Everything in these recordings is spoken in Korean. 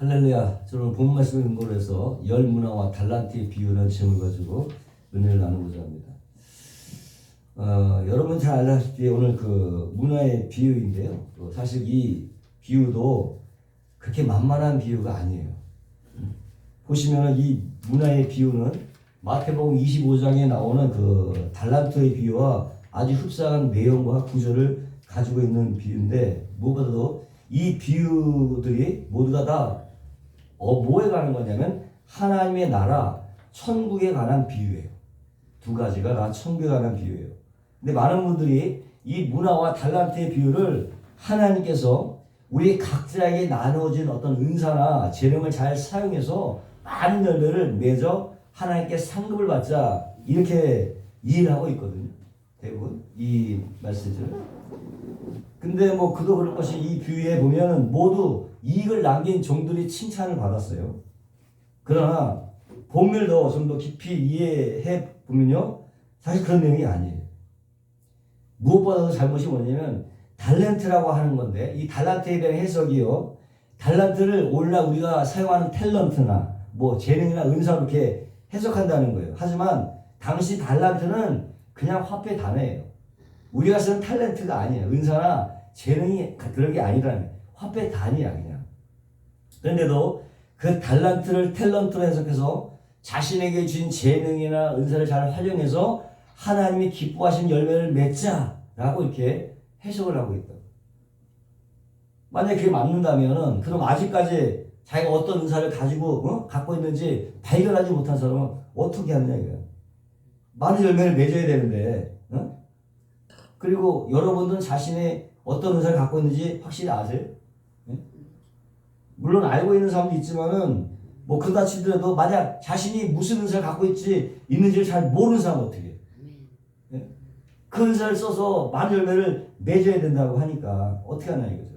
할렐루야. 저는 본 말씀을 근거로 해서 열 문화와 달란트의 비유라는 제목을 가지고 은혜를 나누고자 합니다. 여러분 잘 알다시피 오늘 그 문화의 비유인데요. 사실 이 비유도 그렇게 만만한 비유가 아니에요. 보시면 이 문화의 비유는 마태복음 25장에 나오는 그 달란트의 비유와 아주 흡사한 내용과 구조를 가지고 있는 비유인데, 무엇보다도 이 비유들이 모두가 다 뭐에 관한 거냐면 하나님의 나라 천국에 관한 비유예요. 두 가지가 다 천국에 관한 비유예요. 근데 많은 분들이 이 문화와 달란트의 비유를 하나님께서 우리 각자에게 나누어진 어떤 은사나 재능을 잘 사용해서 많은 열매를 맺어 하나님께 상급을 받자, 이렇게 이해를 하고 있거든요. 대부분 이 메시지를. 근데 뭐 그도 그럴 것이, 이 비유에 보면 모두 이익을 남긴 종들이 칭찬을 받았어요. 그러나 본문을 더 좀 더 깊이 이해해 보면요, 사실 그런 내용이 아니에요. 무엇보다도 잘못이 뭐냐면 달란트라고 하는 건데, 이 달란트에 대한 해석이요, 달란트를 오늘날 우리가 사용하는 탤런트나 뭐 재능이나 은사로 이렇게 해석한다는 거예요. 하지만 당시 달란트는 그냥 화폐 단어예요. 우리가 쓰는 탤런트가 아니에요. 은사나 재능이 그런 게 아니라는 거예요. 화폐 단위야 그냥. 그런데도 그 달란트를 탤런트로 해석해서 자신에게 주신 재능이나 은사를 잘 활용해서 하나님이 기뻐하신 열매를 맺자라고 이렇게 해석을 하고 있다. 만약에 그게 맞는다면은, 그럼 아직까지 자기가 어떤 은사를 가지고 갖고 있는지 발견하지 못한 사람은 어떻게 하느냐 이거야. 많은 열매를 맺어야 되는데, 그리고 여러분들은 자신의 어떤 은사를 갖고 있는지 확실히 아세요? 물론 알고 있는 사람도 있지만은 뭐 그러다 치더라도 만약 자신이 무슨 은사를 갖고 있는지를 잘 모르는 사람은 어떻게 해요? 그 은사를 써서 많은 열매를 맺어야 된다고 하니까 어떻게 하냐 이거죠.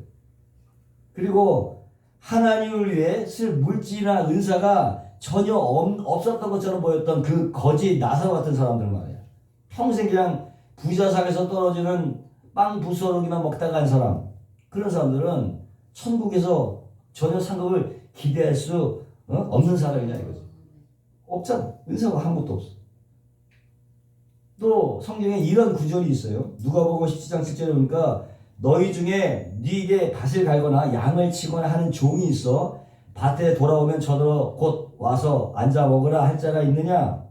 그리고 하나님을 위해 쓸 물질이나 은사가 전혀 없었던 것처럼 보였던 그 거지 나사로 같은 사람들 말이야. 평생 그냥 부자상에서 떨어지는 빵 부스러기만 먹다가 간 사람, 그런 사람들은 천국에서 전혀 상급을 기대할 수 없는 사람이냐 이거죠. 없잖아. 은사가 아무것도 없어. 또 성경에 이런 구절이 있어요. 누가복음 17장 7절에 보니까 너희 중에 네게 밭을 갈거나 양을 치거나 하는 종이 있어 밭에 돌아오면 저더러 곧 와서 앉아 먹으라 할 자가 있느냐?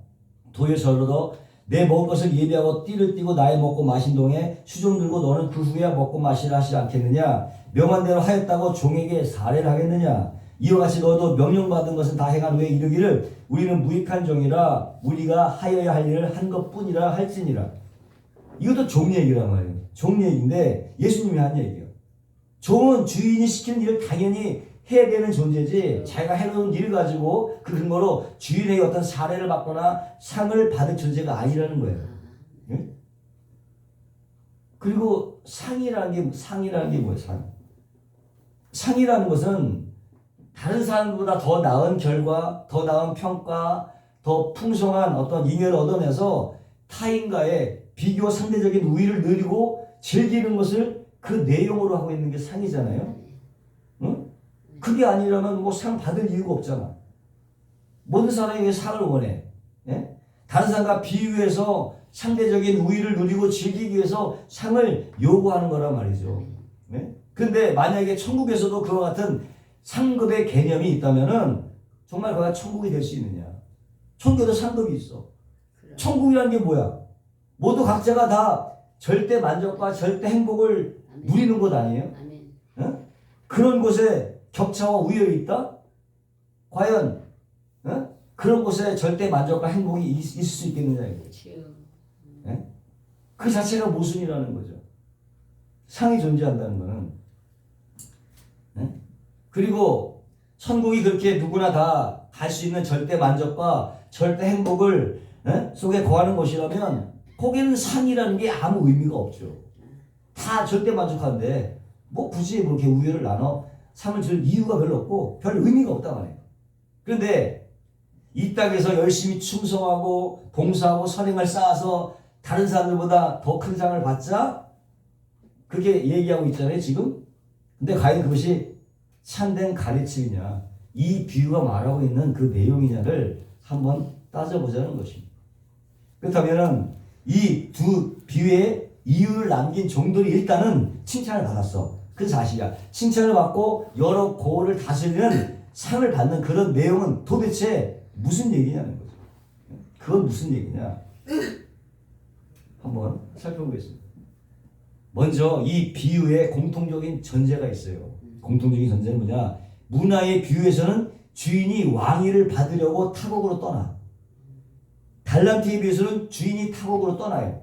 도리어 저더러 내 먹을 것을 예비하고 띠를 띠고 나의 먹고 마신 동에 수종 들고 너는 그 후에 먹고 마시라 하시지 않겠느냐? 명한 대로 하였다고 종에게 사례를 하겠느냐? 이와 같이 너도 명령받은 것은 다 행한 후에 이르기를 우리는 무익한 종이라 우리가 하여야 할 일을 한 것뿐이라 할지니라. 이것도 종 얘기란 말이에요. 종 얘기인데 예수님이 한 얘기예요. 종은 주인이 시키는 일을 당연히 해야 되는 존재지, 자기가 해놓은 일을 가지고 그 근거로 주인에게 어떤 사례를 받거나 상을 받을 존재가 아니라는 거예요. 응? 그리고 상이라는 게 뭐예요? 상이라는 것은 다른 사람보다 더 나은 결과, 더 나은 평가, 더 풍성한 어떤 잉여를 얻어내서 타인과의 비교 상대적인 우위를 누리고 즐기는 것을 그 내용으로 하고 있는 게 상이잖아요. 응? 그게 아니라면 뭐 상 받을 이유가 없잖아. 모든 사람이 왜 상을 원해? 예? 다른 사람과 비유해서 상대적인 우위를 누리고 즐기기 위해서 상을 요구하는 거란 말이죠. 예? 근데 만약에 천국에서도 그와 같은 상급의 개념이 있다면은 정말 그가 천국이 될 수 있느냐? 천국에도 상급이 있어. 천국이라는 게 뭐야? 모두 각자가 다 절대 만족과 절대 행복을 누리는 곳 아니에요? 어? 그런 곳에 격차와 우열이 있다? 과연 그런 곳에 절대 만족과 행복이 있을 수 있겠느냐 이거죠. 그 자체가 모순이라는 거죠. 상이 존재한다는 거는. 그리고 천국이 그렇게 누구나 다 갈 수 있는 절대 만족과 절대 행복을 속에 거하는 곳이라면 거기는 상이라는 게 아무 의미가 없죠. 다 절대 만족하는데 뭐 굳이 그렇게 우열을 나눠 상을 줄 이유가 별로 없고 별 의미가 없다 말이에요. 그런데 이 땅에서 열심히 충성하고 봉사하고 선행을 쌓아서 다른 사람들보다 더 큰 상을 받자, 그렇게 얘기하고 있잖아요 지금. 근데 과연 그것이 참된 가르침이냐? 이 비유가 말하고 있는 그 내용이냐를 한번 따져보자는 것입니다. 그렇다면 이 두 비유의 이유를 남긴 종들이 일단은 칭찬을 받았어. 그 사실이야. 칭찬을 받고 여러 고을을 다스리는 상을 받는 그런 내용은 도대체 무슨 얘기냐는 거죠. 그건 무슨 얘기냐? 한번 살펴보겠습니다. 먼저 이 비유에 공통적인 전제가 있어요. 공통적인 전제는 뭐냐? 문화의 비유에서는 주인이 왕위를 받으려고 타국으로 떠나. 달란트에 비해서는 주인이 타국으로 떠나요.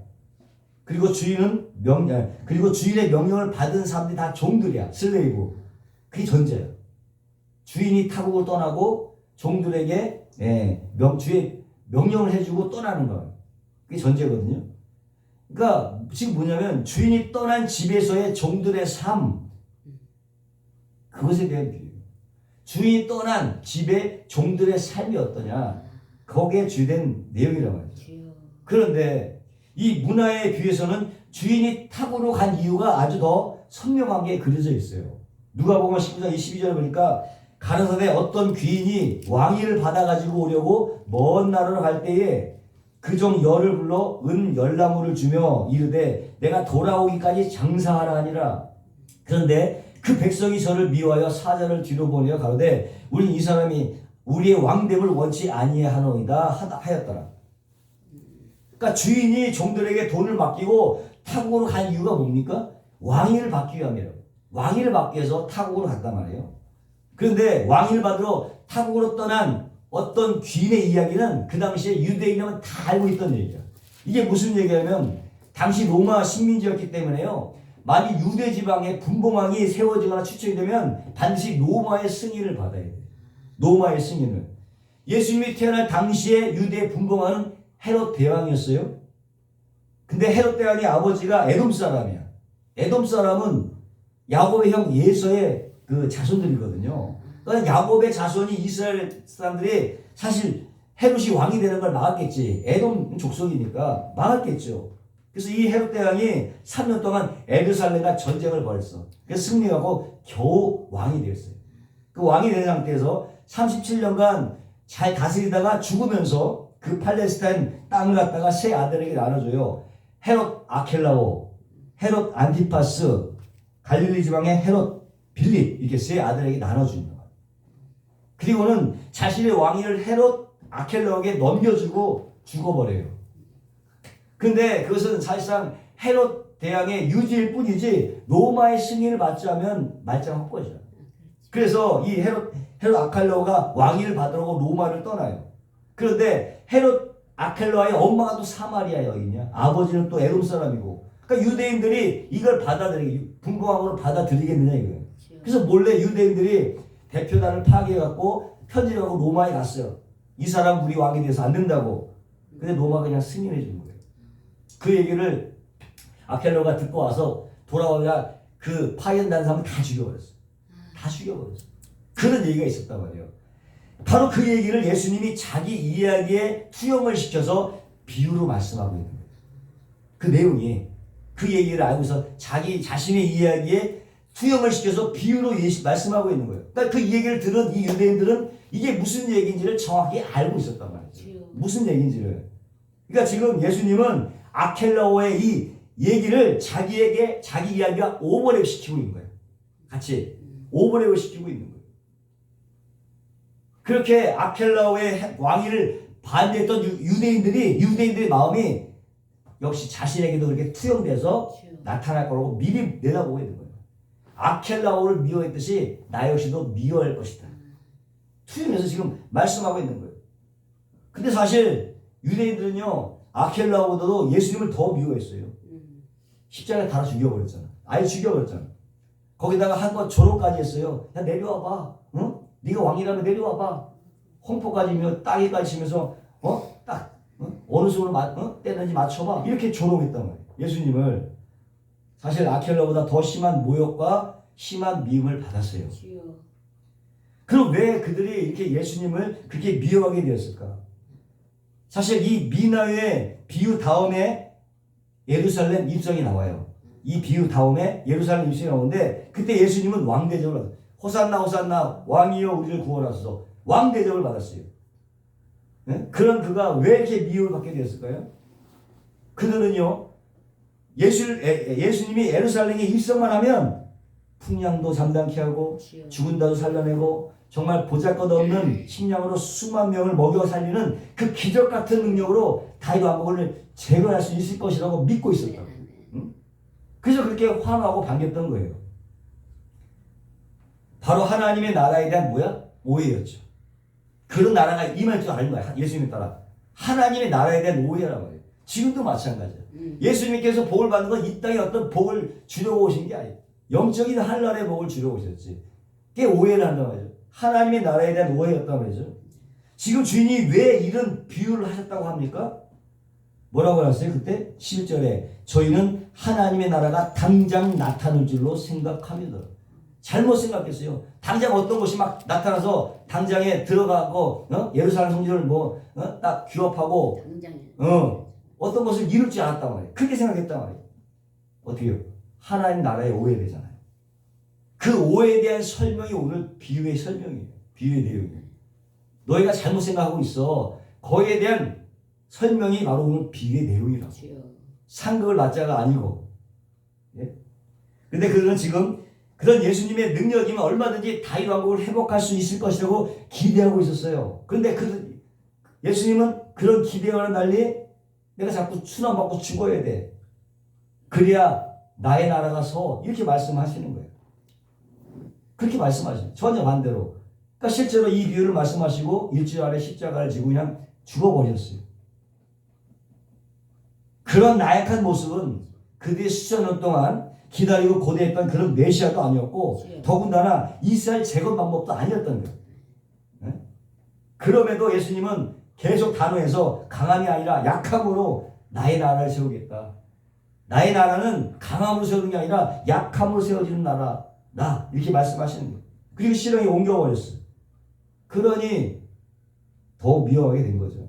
그리고 주인의 명령을 받은 사람들이 다 종들이야. 슬레이브. 그게 전제야. 주인이 타국을 떠나고 종들에게 주의 명령을 해주고 떠나는 거야. 그게 전제거든요. 그러니까 지금 뭐냐면 주인이 떠난 집에서의 종들의 삶, 그것에 대한 비유. 주인이 떠난 집의 종들의 삶이 어떠냐, 거기에 주된 내용이라고 하죠. 그런데 이 문화의 비유에서는 주인이 탑으로 간 이유가 아주 더 선명하게 그려져 있어요. 누가복음 19장 22절을 보니까 가라사대 어떤 귀인이 왕위를 받아가지고 오려고 먼 나라로 갈 때에 그 종 열을 불러 은 열나무를 주며 이르되 내가 돌아오기까지 장사하라 하니라. 그런데 그 백성이 저를 미워하여 사자를 뒤로 보내어 가로되 우린 이 사람이 우리의 왕됨을 원치 아니하노이다 하였더라. 그러니까 주인이 종들에게 돈을 맡기고 타국으로 간 이유가 뭡니까? 왕위를 받기 위함이에요. 왕위를 받기 위해서 타국으로 갔단 말이에요. 그런데 왕위를 받으러 타국으로 떠난 어떤 귀인의 이야기는 그 당시에 유대인이라면 다 알고 있던 얘기죠. 이게 무슨 얘기냐면 당시 로마 식민지였기 때문에요. 만약 유대 지방에 분봉왕이 세워지거나 추천이 되면 반드시 로마의 승인을 받아야 돼요. 로마의 승인을. 예수님이 태어날 당시에 유대 분봉왕은 헤롯 대왕이었어요. 근데 헤롯 대왕의 아버지가 에돔 사람이야. 에돔 사람은 야곱의 형 예서의 그 자손들이거든요. 그러니까 야곱의 자손이 이스라엘 사람들이 사실 헤롯이 왕이 되는 걸 막았겠지. 에돔 족속이니까 막았겠죠. 그래서 이 헤롯 대왕이 3년 동안 에르살렘과 전쟁을 벌였어. 그래서 승리하고 겨우 왕이 되었어요. 그 왕이 된 상태에서 37년간 잘 다스리다가 죽으면서 그 팔레스타인 땅을 갖다가 세 아들에게 나눠줘요. 헤롯 아켈라오, 헤롯 안티파스, 갈릴리 지방의 헤롯 빌립, 이렇게 세 아들에게 나눠줍니다. 그리고는 자신의 왕위를 헤롯 아켈라오에게 넘겨주고 죽어버려요. 근데 그것은 사실상 헤롯 대왕의 유지일 뿐이지 로마의 승인을 받지 않으면 말짱한 거죠. 그래서 이 헤롯 아켈라오가 왕위를 받으려고 로마를 떠나요. 그런데 헤롯 아켈라오의 엄마가 또 사마리아 여인이야. 아버지는 또 에돔 사람이고. 그러니까 유대인들이 이걸 분봉왕으로 받아들이겠느냐 이거예요. 그래서 몰래 유대인들이 대표단을 파괴해갖고 편지를 하고 로마에 갔어요. 이 사람 우리 왕이 돼서 안 된다고. 근데 로마가 그냥 승인해 준 거예요. 그 얘기를 아켈라오가 듣고 와서 돌아오자 그 파견단 사람을 다 죽여버렸어. 다 죽여버렸어. 그런 얘기가 있었단 말이에요. 바로 그 얘기를 예수님이 자기 이야기에 투영을 시켜서 비유로 말씀하고 있는 거예요. 그 내용이 그 얘기를 알고서 자기 자신의 이야기에 투영을 시켜서 비유로 말씀하고 있는 거예요. 그러니까 그 얘기를 들은 이 유대인들은 이게 무슨 얘기인지를 정확히 알고 있었단 말이죠. 무슨 얘기인지를. 그러니까 지금 예수님은 아켈라오의 이 얘기를 자기 이야기와 오버랩 시키고 있는 거예요. 같이 오버랩을 시키고 있는 거예요. 그렇게 아켈라오의 왕위를 반대했던 유대인들의 마음이 역시 자신에게도 그렇게 투영돼서 나타날 거라고 미리 내다보고 있는 거예요. 아켈라오를 미워했듯이 나 역시도 미워할 것이다. 투영해서 지금 말씀하고 있는 거예요. 근데 사실 유대인들은요, 아켈라오보다도 예수님을 더 미워했어요. 십자가에 달아 죽여버렸잖아. 아예 죽여버렸잖아. 거기다가 한 번 조롱까지 했어요. 야 내려와봐. 응? 네가 왕이라면 내려와봐. 홍포까지 따기까지 치면서 어느 손으로 떼는지 맞춰봐. 이렇게 조롱했단 말이에요. 예수님을. 사실 아켈라보다 더 심한 모욕과 심한 미움을 받았어요. 그럼 왜 그들이 이렇게 예수님을 그렇게 미워하게 되었을까? 사실 이 미나의 비유 다음에 예루살렘 입성이 나와요. 이 비유 다음에 예루살렘 입성이 나오는데 그때 예수님은 왕대접을 호산나 호산나 왕이여 우리를 구원하소서 왕 대접을 받았어요. 네? 그런 그가 왜 이렇게 미움을 받게 되었을까요? 그들은요 예수님이 예루살렘에 입성만 하면 풍량도 잠잠케 하고 죽은 자도 살려내고 정말 보잘것없는 식량으로 수만 명을 먹여 살리는 그 기적 같은 능력으로 다윗 왕국을 재건할 수 있을 것이라고 믿고 있었다. 응? 그래서 그렇게 환호하고 반겼던 거예요. 바로 하나님의 나라에 대한 뭐야? 오해였죠. 그런 나라가 임할 줄 아는 거야. 예수님에 따라 하나님의 나라에 대한 오해란 말이에요. 지금도 마찬가지야. 예수님께서 복을 받는 건 이 땅에 어떤 복을 주려고 오신 게 아니에요. 영적인 한란의 복을 주려고 오셨지. 그게 오해를 한단 말이죠. 하나님의 나라에 대한 오해였단 말이죠. 지금 주인이 왜 이런 비유를 하셨다고 합니까? 뭐라고 하셨어요? 그때 11절에 저희는 하나님의 나라가 당장 나타날 줄로 생각합니다. 잘못 생각했어요. 당장 어떤 것이 막 나타나서 당장에 들어가고 예루살렘 성전을 딱 규합하고 어떤 것을 이룰 줄 알았단 말이에요. 그렇게 생각했단 말이에요. 어떻게요? 하나님 나라의 오해되잖아요. 그 오해에 대한 설명이 오늘 비유의 설명이에요. 비유의 내용이에요. 너희가 잘못 생각하고 있어. 거기에 대한 설명이 바로 오늘 비유의 내용이라고. 상극을 낳자가 아니고. 예? 근데 그들은 지금 그런 예수님의 능력이면 얼마든지 다윗 왕국을 회복할 수 있을 것이라고 기대하고 있었어요. 그런데 예수님은 그런 기대와는 달리 내가 자꾸 순환받고 죽어야 돼. 그래야 나의 나라가 서 이렇게 말씀하시는 거예요. 그렇게 말씀하시죠. 전혀 반대로. 그러니까 실제로 이 비유를 말씀하시고 일주일 안에 십자가를 지고 그냥 죽어버렸어요. 그런 나약한 모습은 그들이 수천 년 동안 기다리고 고대했던 그런 메시아도 아니었고 더군다나 이스라엘 재건 방법도 아니었던 거예요. 네? 그럼에도 예수님은 계속 단호해서 강함이 아니라 약함으로 나의 나라를 세우겠다. 나의 나라는 강함으로 세우는 게 아니라 약함으로 세워지는 나라다. 이렇게 말씀하시는 거예요. 그리고 실형이 옮겨버렸어요. 그러니 더 미워하게 된 거죠.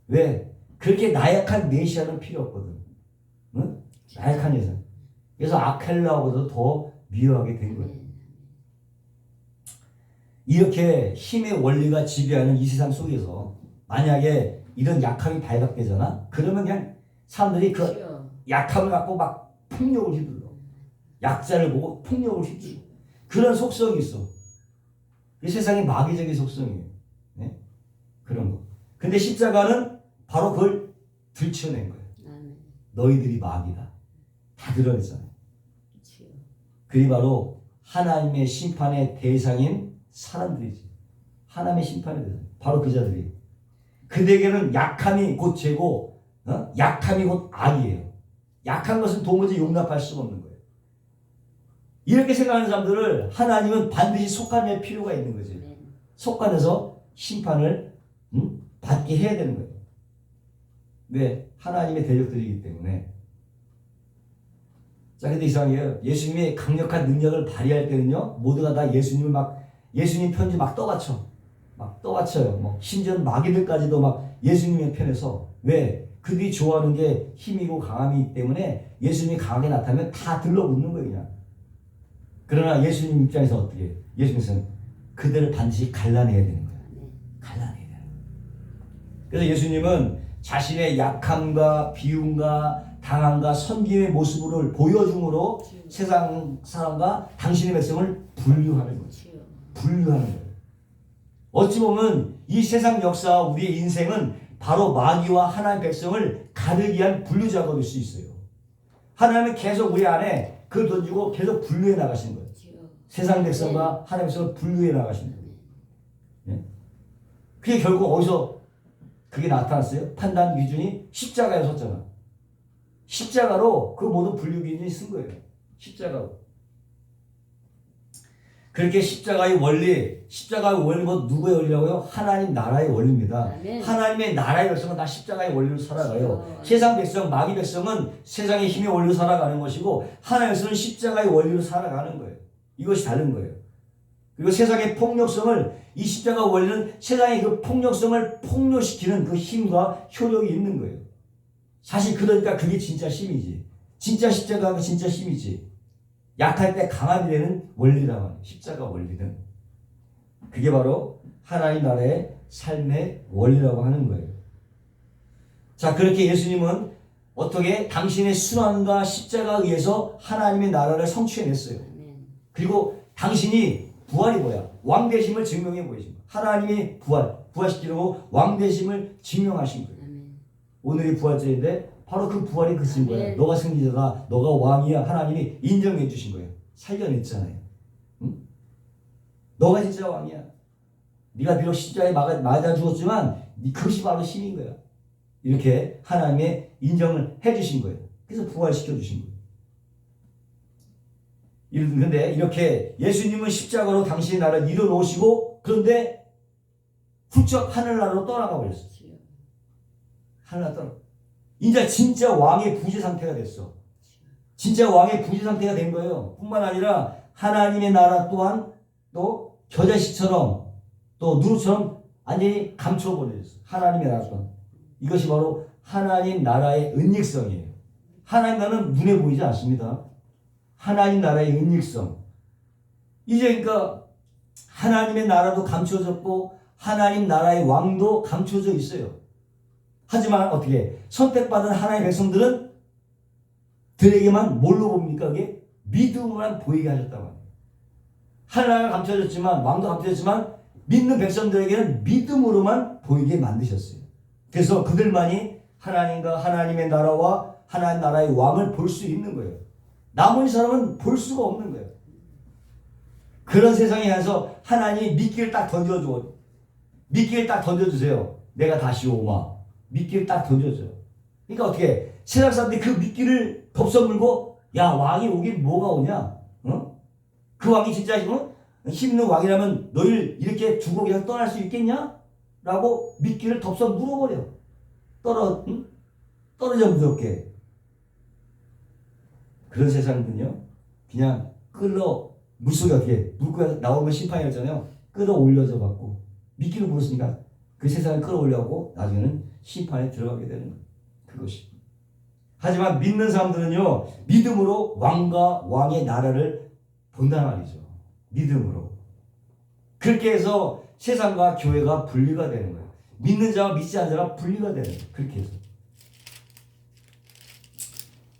왜? 그렇게 나약한 메시아는 필요 없거든. 응? 나약한 여자. 그래서 아켈라보다도 더 미워하게 된 거예요. 이렇게 힘의 원리가 지배하는 이 세상 속에서 만약에 이런 약함이 발각되잖아? 그러면 그냥 사람들이 그 약함을 갖고 막 폭력을 휘둘러. 약자를 보고 폭력을 휘둘러. 그런 속성이 있어. 이 세상의 마귀적인 속성이에요. 네? 그런 거. 근데 십자가는 바로 그걸 들춰낸 거예요. 너희들이 마귀다. 다 드러냈잖아요. 그게 바로 하나님의 심판의 대상인 사람들이지. 하나님의 심판의 대상. 바로 그 자들이. 그들에게는 약함이 곧 죄고 약함이 곧 악이에요. 약한 것은 도무지 용납할 수가 없는 거예요. 이렇게 생각하는 사람들을 하나님은 반드시 속아낼 필요가 있는 거죠. 속아내서 심판을 받게 해야 되는 거예요. 왜? 하나님의 대적들이기 때문에. 자, 근데 이상해요. 예수님의 강력한 능력을 발휘할 때는요, 모두가 다 예수님 편지 막 떠받쳐. 막 떠받쳐요. 뭐, 심지어 마귀들까지도 막 예수님의 편에서. 왜? 그들이 좋아하는 게 힘이고 강함이기 때문에 예수님이 강하게 나타나면 다 들러붙는 거예요, 그냥. 그러나 예수님 입장에서 어떻게 해요? 예수님은 그들을 반드시 갈라내야 되는 거예요. 갈라내야 되는 거예요. 그래서 예수님은 자신의 약함과 비움과 당함과 섬김의 모습을 보여줌으로 세상 사람과 당신의 백성을 분류하는 거죠. 분류하는 거예요. 어찌 보면 이 세상 역사와 우리의 인생은 바로 마귀와 하나님의 백성을 가르기 위한 분류 작업일 수 있어요. 하나님은 계속 우리 안에 그걸 던지고 계속 분류해 나가시는 거예요. 세상 백성과 하나님의 백성을 분류해 나가시는 거예요. 네? 그게 결국 어디서 그게 나타났어요? 판단 기준이 십자가에 섰잖아. 십자가로 그 모든 분류 기준이 쓴 거예요. 십자가로. 그렇게 십자가의 원리는 누구의 원리라고요? 하나님 나라의 원리입니다. 아멘. 하나님의 나라의 백성은 다 십자가의 원리로 살아가요. 세상 백성, 마귀 백성은 세상의 힘의 원리로 살아가는 것이고 하나님의 백성은 십자가의 원리로 살아가는 거예요. 이것이 다른 거예요. 그리고 세상의 폭력성을 이 십자가 원리는 세상의 그 폭력성을 폭로시키는 그 힘과 효력이 있는 거예요. 사실 그러니까 그게 진짜 힘이지. 진짜 십자가가 진짜 힘이지. 약할 때 강함이 되는 원리라고 하는 십자가 원리는. 그게 바로 하나님 나라의 삶의 원리라고 하는 거예요. 자, 그렇게 예수님은 어떻게 당신의 순환과 십자가에 의해서 하나님의 나라를 성취해냈어요. 그리고 당신이 부활이 뭐야? 왕되심을 증명해 보이신 거예요. 하나님이 부활시키려고 왕되심을 증명하신 거예요. 오늘이 부활절인데 바로 그 부활이 그 증거야. 너가 승리자다, 너가 왕이야. 하나님이 인정해 주신 거예요. 살려냈잖아요. 응? 너가 진짜 왕이야. 네가 비록 십자가에 맞아 죽었지만 그것이 바로 신인 거야. 이렇게 하나님의 인정을 해주신 거예요. 그래서 부활시켜 주신 거예요. 그런데 이렇게 예수님은 십자가로 당신의 나라를 이뤄놓으시고 그런데 훌쩍 하늘나라로 떠나가 버렸어요. 하늘나라 떠나. 이제 진짜 왕의 부재 상태가 됐어. 진짜 왕의 부재 상태가 된 거예요. 뿐만 아니라 하나님의 나라 또한 또 겨자씨처럼 또 누룩처럼 완전히 감춰버렸어요. 하나님의 나라 또한. 이것이 바로 하나님 나라의 은닉성이에요. 하나님 나라는 눈에 보이지 않습니다. 하나님 나라의 은닉성. 이제 그러니까 하나님의 나라도 감춰졌고 하나님 나라의 왕도 감춰져 있어요. 하지만 어떻게 선택받은 하나님의 백성들은 들에게만 뭘로 봅니까? 그게 믿음으로만 보이게 하셨다고 합니다. 하나님은 감춰졌지만 왕도 감춰졌지만 믿는 백성들에게는 믿음으로만 보이게 만드셨어요. 그래서 그들만이 하나님과 하나님의 나라와 하나님 나라의 왕을 볼 수 있는 거예요. 나머지 사람은 볼 수가 없는 거예요. 그런 세상에 가서 하나님이 미끼를 딱 던져줘. 미끼를 딱 던져주세요. 내가 다시 오마. 미끼를 딱 던져줘요. 그러니까 어떻게 세상 사람들이 그 미끼를 덥석 물고 야 왕이 오긴 뭐가 오냐? 어? 그 왕이 진짜 힘있는 왕이라면 너희를 이렇게 두고 그냥 떠날 수 있겠냐? 라고 미끼를 덥석 물어버려. 떨어져 무섭게. 그런 세상은요, 그냥 물속에 어떻게, 물고기 나오면 심판이었잖아요. 끌어올려져 갖고, 미끼를 물었으니까 그 세상을 끌어올려갖고, 나중에는 심판에 들어가게 되는 거예요. 그것이. 하지만 믿는 사람들은요, 믿음으로 왕과 왕의 나라를 본단 말이죠. 믿음으로. 그렇게 해서 세상과 교회가 분리가 되는 거예요. 믿는 자와 믿지 않는 자가 분리가 되는 거예요. 그렇게 해서.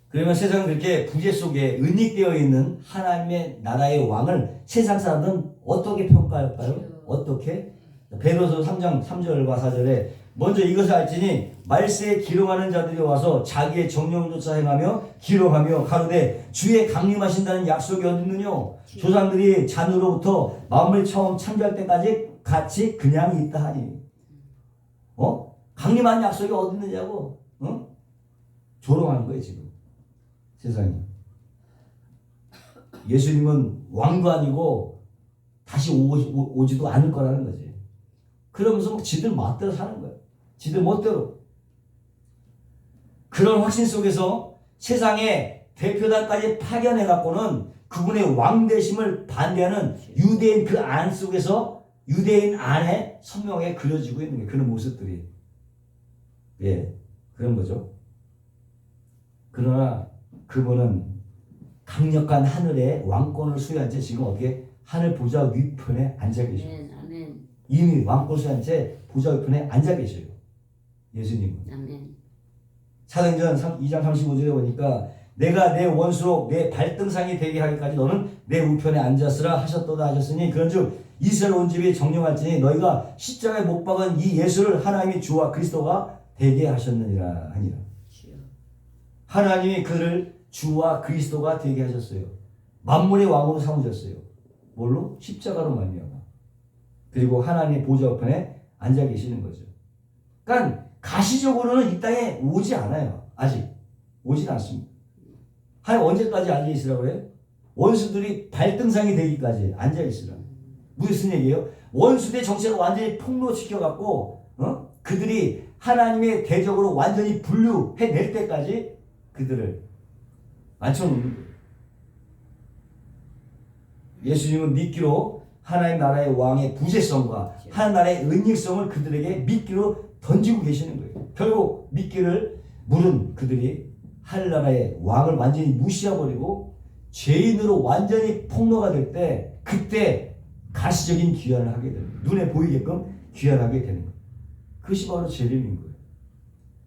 그러면 세상은 그렇게 부재 속에 은닉되어 있는 하나님의 나라의 왕을 세상 사람들은 어떻게 평가할까요? 어떻게? 베드로서 3장 3절과 4절에 먼저 이것을 알지니 말세에 기롱하는 자들이 와서 자기의 정령조차 행하며 기롱하며 가로되 주의 강림하신다는 약속이 어디 있느뇨? 조상들이 잔으로부터 마음을 처음 창조할 때까지 같이 그냥 있다 하니. 강림하는 약속이 어디 있느냐고. 조롱하는 거예요 지금. 세상이. 예수님은 왕도 아니고 다시 오지도 않을 거라는 거지. 그러면서 지들 멋대로 사는 거예요. 지들 멋대로. 그런 확신 속에서 세상의 대표단까지 파견해 갖고는 그분의 왕되심을 반대하는 유대인 그 안 속에서 유대인 안에 선명하게 그려지고 있는 게 그런 모습들이. 예, 그런 거죠. 그러나 그분은 강력한 하늘의 왕권을 수여한 채 지금 어떻게 하늘 보좌 위편에 앉아 계셔요. 이미 왕권을 수여한 채 보좌 위편에 앉아 계셔요. 예수님은. 사도행전 2장 35절에 보니까 내가 내 원수로 내 발등상이 되게 하기까지 너는 내 우편에 앉았으라 하셨도다 하셨으니 그런즉 이스라엘 온 집이 정령할지니 너희가 십자가에 못 박은 이 예수를 하나님이 주와 그리스도가 되게 하셨느니라 하니라. 하나님이 그를 주와 그리스도가 되게 하셨어요. 만물의 왕으로 삼으셨어요. 뭘로? 십자가로 말미암아. 그리고 하나님의 보좌 우편에 앉아 계시는 거죠. 그러니까 가시적으로는 이 땅에 오지 않아요. 아직 오진 않습니다. 한 언제까지 앉아 있으라고 해요? 원수들이 발등상이 되기까지 앉아 있으라. 무슨 얘기예요? 원수들의 정체를 완전히 폭로시켜갖고 그들이 하나님의 대적으로 완전히 분류해낼 때까지 그들을 앉혀놓는 거예요. 예수님은 미끼로 하나님 나라의 왕의 부재성과 하나님 나라의 은닉성을 그들에게 미끼로 던지고 계시는 거예요. 결국 미끼를 물은 그들이 하늘나라의 왕을 완전히 무시해버리고 죄인으로 완전히 폭로가 될 때 그때 가시적인 귀환을 하게 되는 거예요. 눈에 보이게끔 귀환하게 되는 거예요. 그것이 바로 재림인 거예요.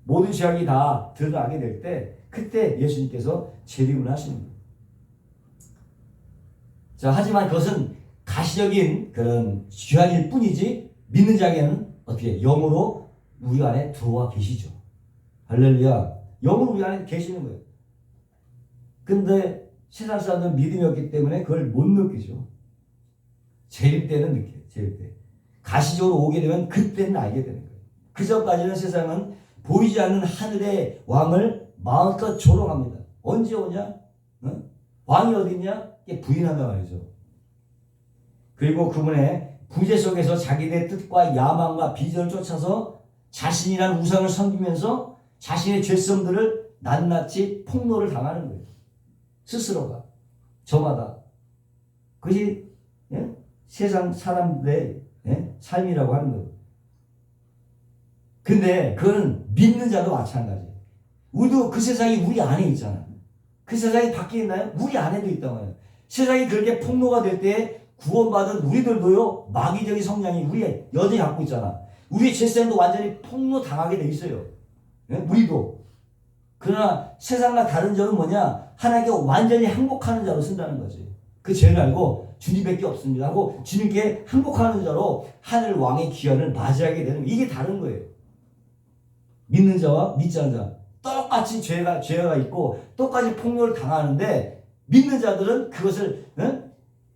모든 죄악이 다 드러나게 될 때 그때 예수님께서 재림을 하시는 거예요. 자, 하지만 그것은 가시적인 그런 귀환일 뿐이지 믿는 자에게는 어떻게 영으로 우리 안에 들어와 계시죠. 할렐루야. 영으로 우리 안에 계시는 거예요. 근데 세상 사람들은 믿음이 없기 때문에 그걸 못 느끼죠. 재림 때는 느껴요. 재림 때. 가시적으로 오게 되면 그때는 알게 되는 거예요. 그 전까지는 세상은 보이지 않는 하늘의 왕을 마음껏 조롱합니다. 언제 오냐? 어? 왕이 어디 있냐? 부인한단 말이죠. 그리고 그분의 부재 속에서 자기의 뜻과 야망과 비전을 쫓아서 자신이란 우상을 섬기면서 자신의 죄성들을 낱낱이 폭로를 당하는 거예요. 스스로가 저마다. 그것이 세상 사람들의 삶이라고 하는 거예요. 근데 그건 믿는 자도 마찬가지예요. 우리도 그 세상이 우리 안에 있잖아. 그 세상이 밖에 있나요? 우리 안에도 있단 말이에요. 세상이 그렇게 폭로가 될 때 구원받은 우리들도요, 마귀적인 성향이 우리 여전히 갖고 있잖아. 우리의 죄성도 완전히 폭로 당하게 돼 있어요. 우리도. 그러나 세상과 다른 점은 뭐냐? 하나님께 완전히 항복하는 자로 쓴다는 거지. 그 죄를 알고 주님밖에 없습니다 하고 주님께 항복하는 자로 하늘 왕의 귀환을 맞이하게 되는 거예요. 이게 다른 거예요. 믿는 자와 믿지 않는 자. 똑같이 죄가 있고 똑같이 폭로를 당하는데 믿는 자들은 그것을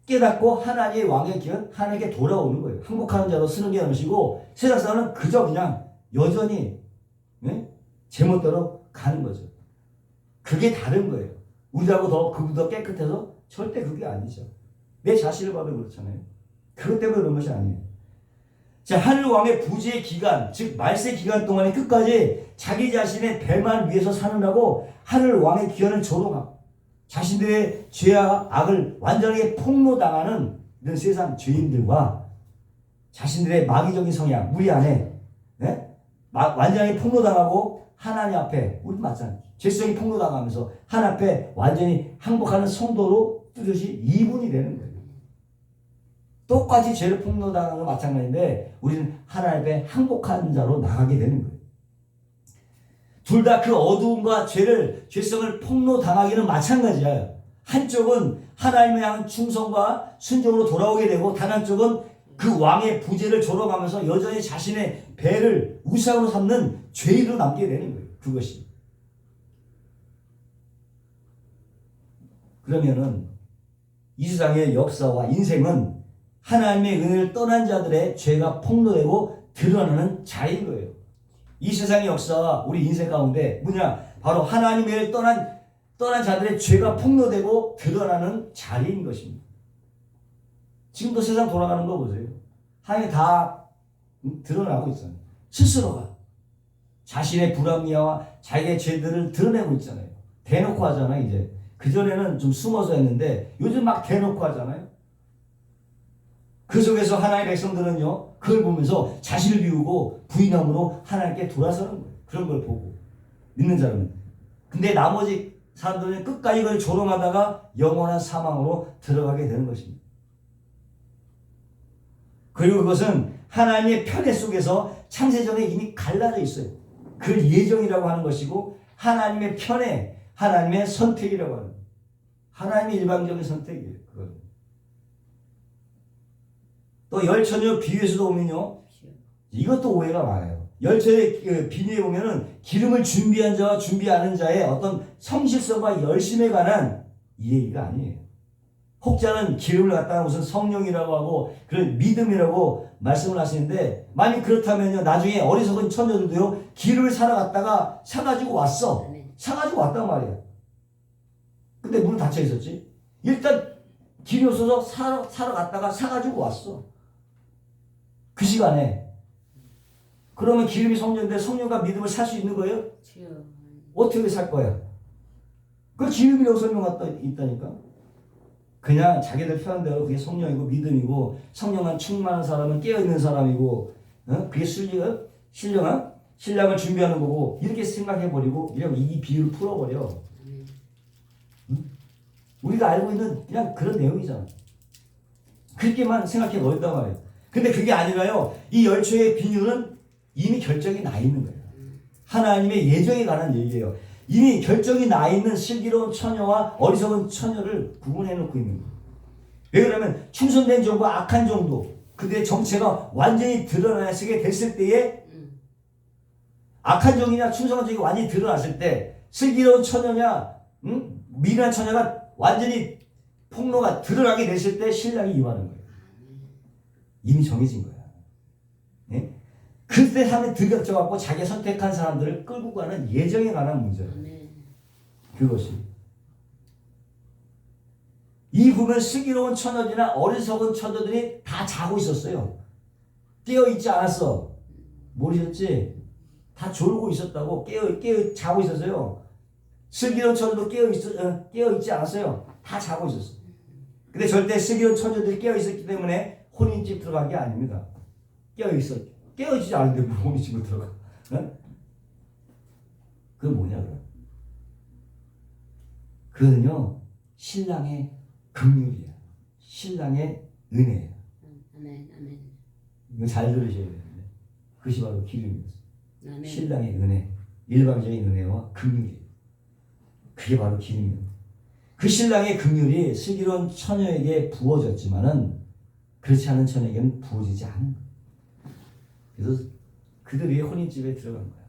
깨닫고 하나님의 왕의 귀환 하나님께 돌아오는 거예요. 항복하는 자로 쓰는 게 것이고 세상 사람은 그저 그냥 여전히 제멋대로 가는 거죠. 그게 다른 거예요. 우리하고 그보다 깨끗해서 절대 그게 아니죠. 내 자신을 봐도 그렇잖아요. 그것 때문에 그런 것이 아니에요. 자, 하늘 왕의 부지의 기간, 즉 말세 기간 동안에 끝까지 자기 자신의 배만 위해서 사느라고 하늘 왕의 귀환을 조롱하고 자신들의 죄와 악을 완전하게 폭로당하는 이런 세상 죄인들과 자신들의 마귀적인 성향, 우리 안에 완전히 폭로당하고 하나님 앞에 우리 맞잖아요. 죄성이 폭로당하면서 하나님 앞에 완전히 항복하는 성도로 뚜렷이 이분이 되는 거예요. 똑같이 죄를 폭로당하는 건 마찬가지인데 우리는 하나님 앞에 항복하는 자로 나가게 되는 거예요. 둘 다 그 어두움과 죄성을 폭로당하기는 마찬가지야. 한쪽은 하나님의 향한 충성과 순종으로 돌아오게 되고 다른 한쪽은 그 왕의 부재를 조롱하면서 여전히 자신의 배를 우상으로 삼는 죄인으로 남게 되는 거예요. 그것이. 그러면은 이 세상의 역사와 인생은 하나님의 은혜를 떠난 자들의 죄가 폭로되고 드러나는 자리인 거예요. 이 세상의 역사와 우리 인생 가운데 뭐냐? 바로 하나님의 은혜를 떠난 자들의 죄가 폭로되고 드러나는 자리인 것입니다. 지금도 세상 돌아가는 거 보세요. 하나님이 다 드러나고 있잖아요. 스스로가 자신의 불합리와 자기의 죄들을 드러내고 있잖아요. 대놓고 하잖아요. 이제 그전에는 좀 숨어서 했는데 요즘 막 대놓고 하잖아요. 그 속에서 하나님의 백성들은요, 그걸 보면서 자신을 비우고 부인함으로 하나님께 돌아서는 거예요. 그런 걸 보고 믿는 자는. 근데 나머지 사람들은 끝까지 그걸 조롱하다가 영원한 사망으로 들어가게 되는 것입니다. 그리고 그것은 하나님의 편애 속에서 창세전에 이미 갈라져 있어요. 그 예정이라고 하는 것이고 하나님의 편애, 하나님의 선택이라고 하는 거예요. 하나님의 일방적인 선택이에요. 그건. 또 열처녀 비유에서도 보면요, 이것도 오해가 많아요. 열처녀의 그 비유에 보면은 기름을 준비한 자와 준비 않은 자의 어떤 성실성과 열심에 관한 이 얘기가 아니에요. 혹자는 기름을 갖다가 무슨 성령이라고 하고 그런 믿음이라고 말씀을 하시는데, 만약 그렇다면요, 나중에 어리석은 처녀들도요 기름을 사러 갔다가 사가지고 왔어. 사가지고 왔단 말이야. 근데 문은 닫혀 있었지. 일단 기름이 없어서 사러 갔다가 사가지고 왔어. 그 시간에. 그러면 기름이 성령인데 성령과 믿음을 살 수 있는 거예요? 어떻게 살 거야? 그 기름이라고 설명하다 있다니까. 그냥 자기들 편한 대로 그게 성령이고 믿음이고 성령만 충만한 사람은 깨어있는 사람이고 그게 신령을 준비하는 거고 이렇게 생각해버리고 이러면 이 비유를 풀어버려. 우리가 알고 있는 그냥 그런 내용이잖아. 그렇게만 생각해 버린단 말이에요. 근데 그게 아니라요. 이 열초의 비유는 이미 결정이 나 있는 거예요. 하나님의 예정에 관한 얘기예요. 이미 결정이 나 있는 슬기로운 처녀와 어리석은 처녀를 구분해 놓고 있는 거예요. 왜 그러면 충성된 종과 악한 종도 그들의 정체가 완전히 드러나게 됐을 때에 악한 종이냐 충성한 종이 완전히 드러났을 때 슬기로운 처녀냐 미련한 처녀가 완전히 폭로가 드러나게 됐을 때 신랑이 임하는 거예요. 이미 정해진 거야. 네? 그때 사람이 들겹쳐갖고 자기가 선택한 사람들을 끌고 가는 예정에 관한 문제예요. 그것이. 이 보면 슬기로운 처녀들이나 어리석은 처녀들이 다 자고 있었어요. 깨어있지 않았어. 모르셨지? 다 졸고 있었다고. 자고 있었어요. 슬기로운 처녀도 깨어있지 않았어요. 다 자고 있었어. 근데 절대 슬기로운 처녀들이 깨어있었기 때문에 혼인집 들어간 게 아닙니다. 깨어있지 않은데 뭐 혼인집을 들어가. 응? 그건 뭐냐 그럼? 그건요 신랑의 긍휼이야. 신랑의 은혜야. 아멘. 이거 잘 들으셔야 되는데 그것이 바로 기름이었어. 아멘. 신랑의 은혜, 일방적인 은혜와 긍휼이에요. 그게 바로 기름이에요. 그 신랑의 긍휼이 슬기로운 처녀에게 부어졌지만은 그렇지 않은 처녀에게는 부어지지 않은 거예요. 그래서 그들이 혼인집에 들어간 거야.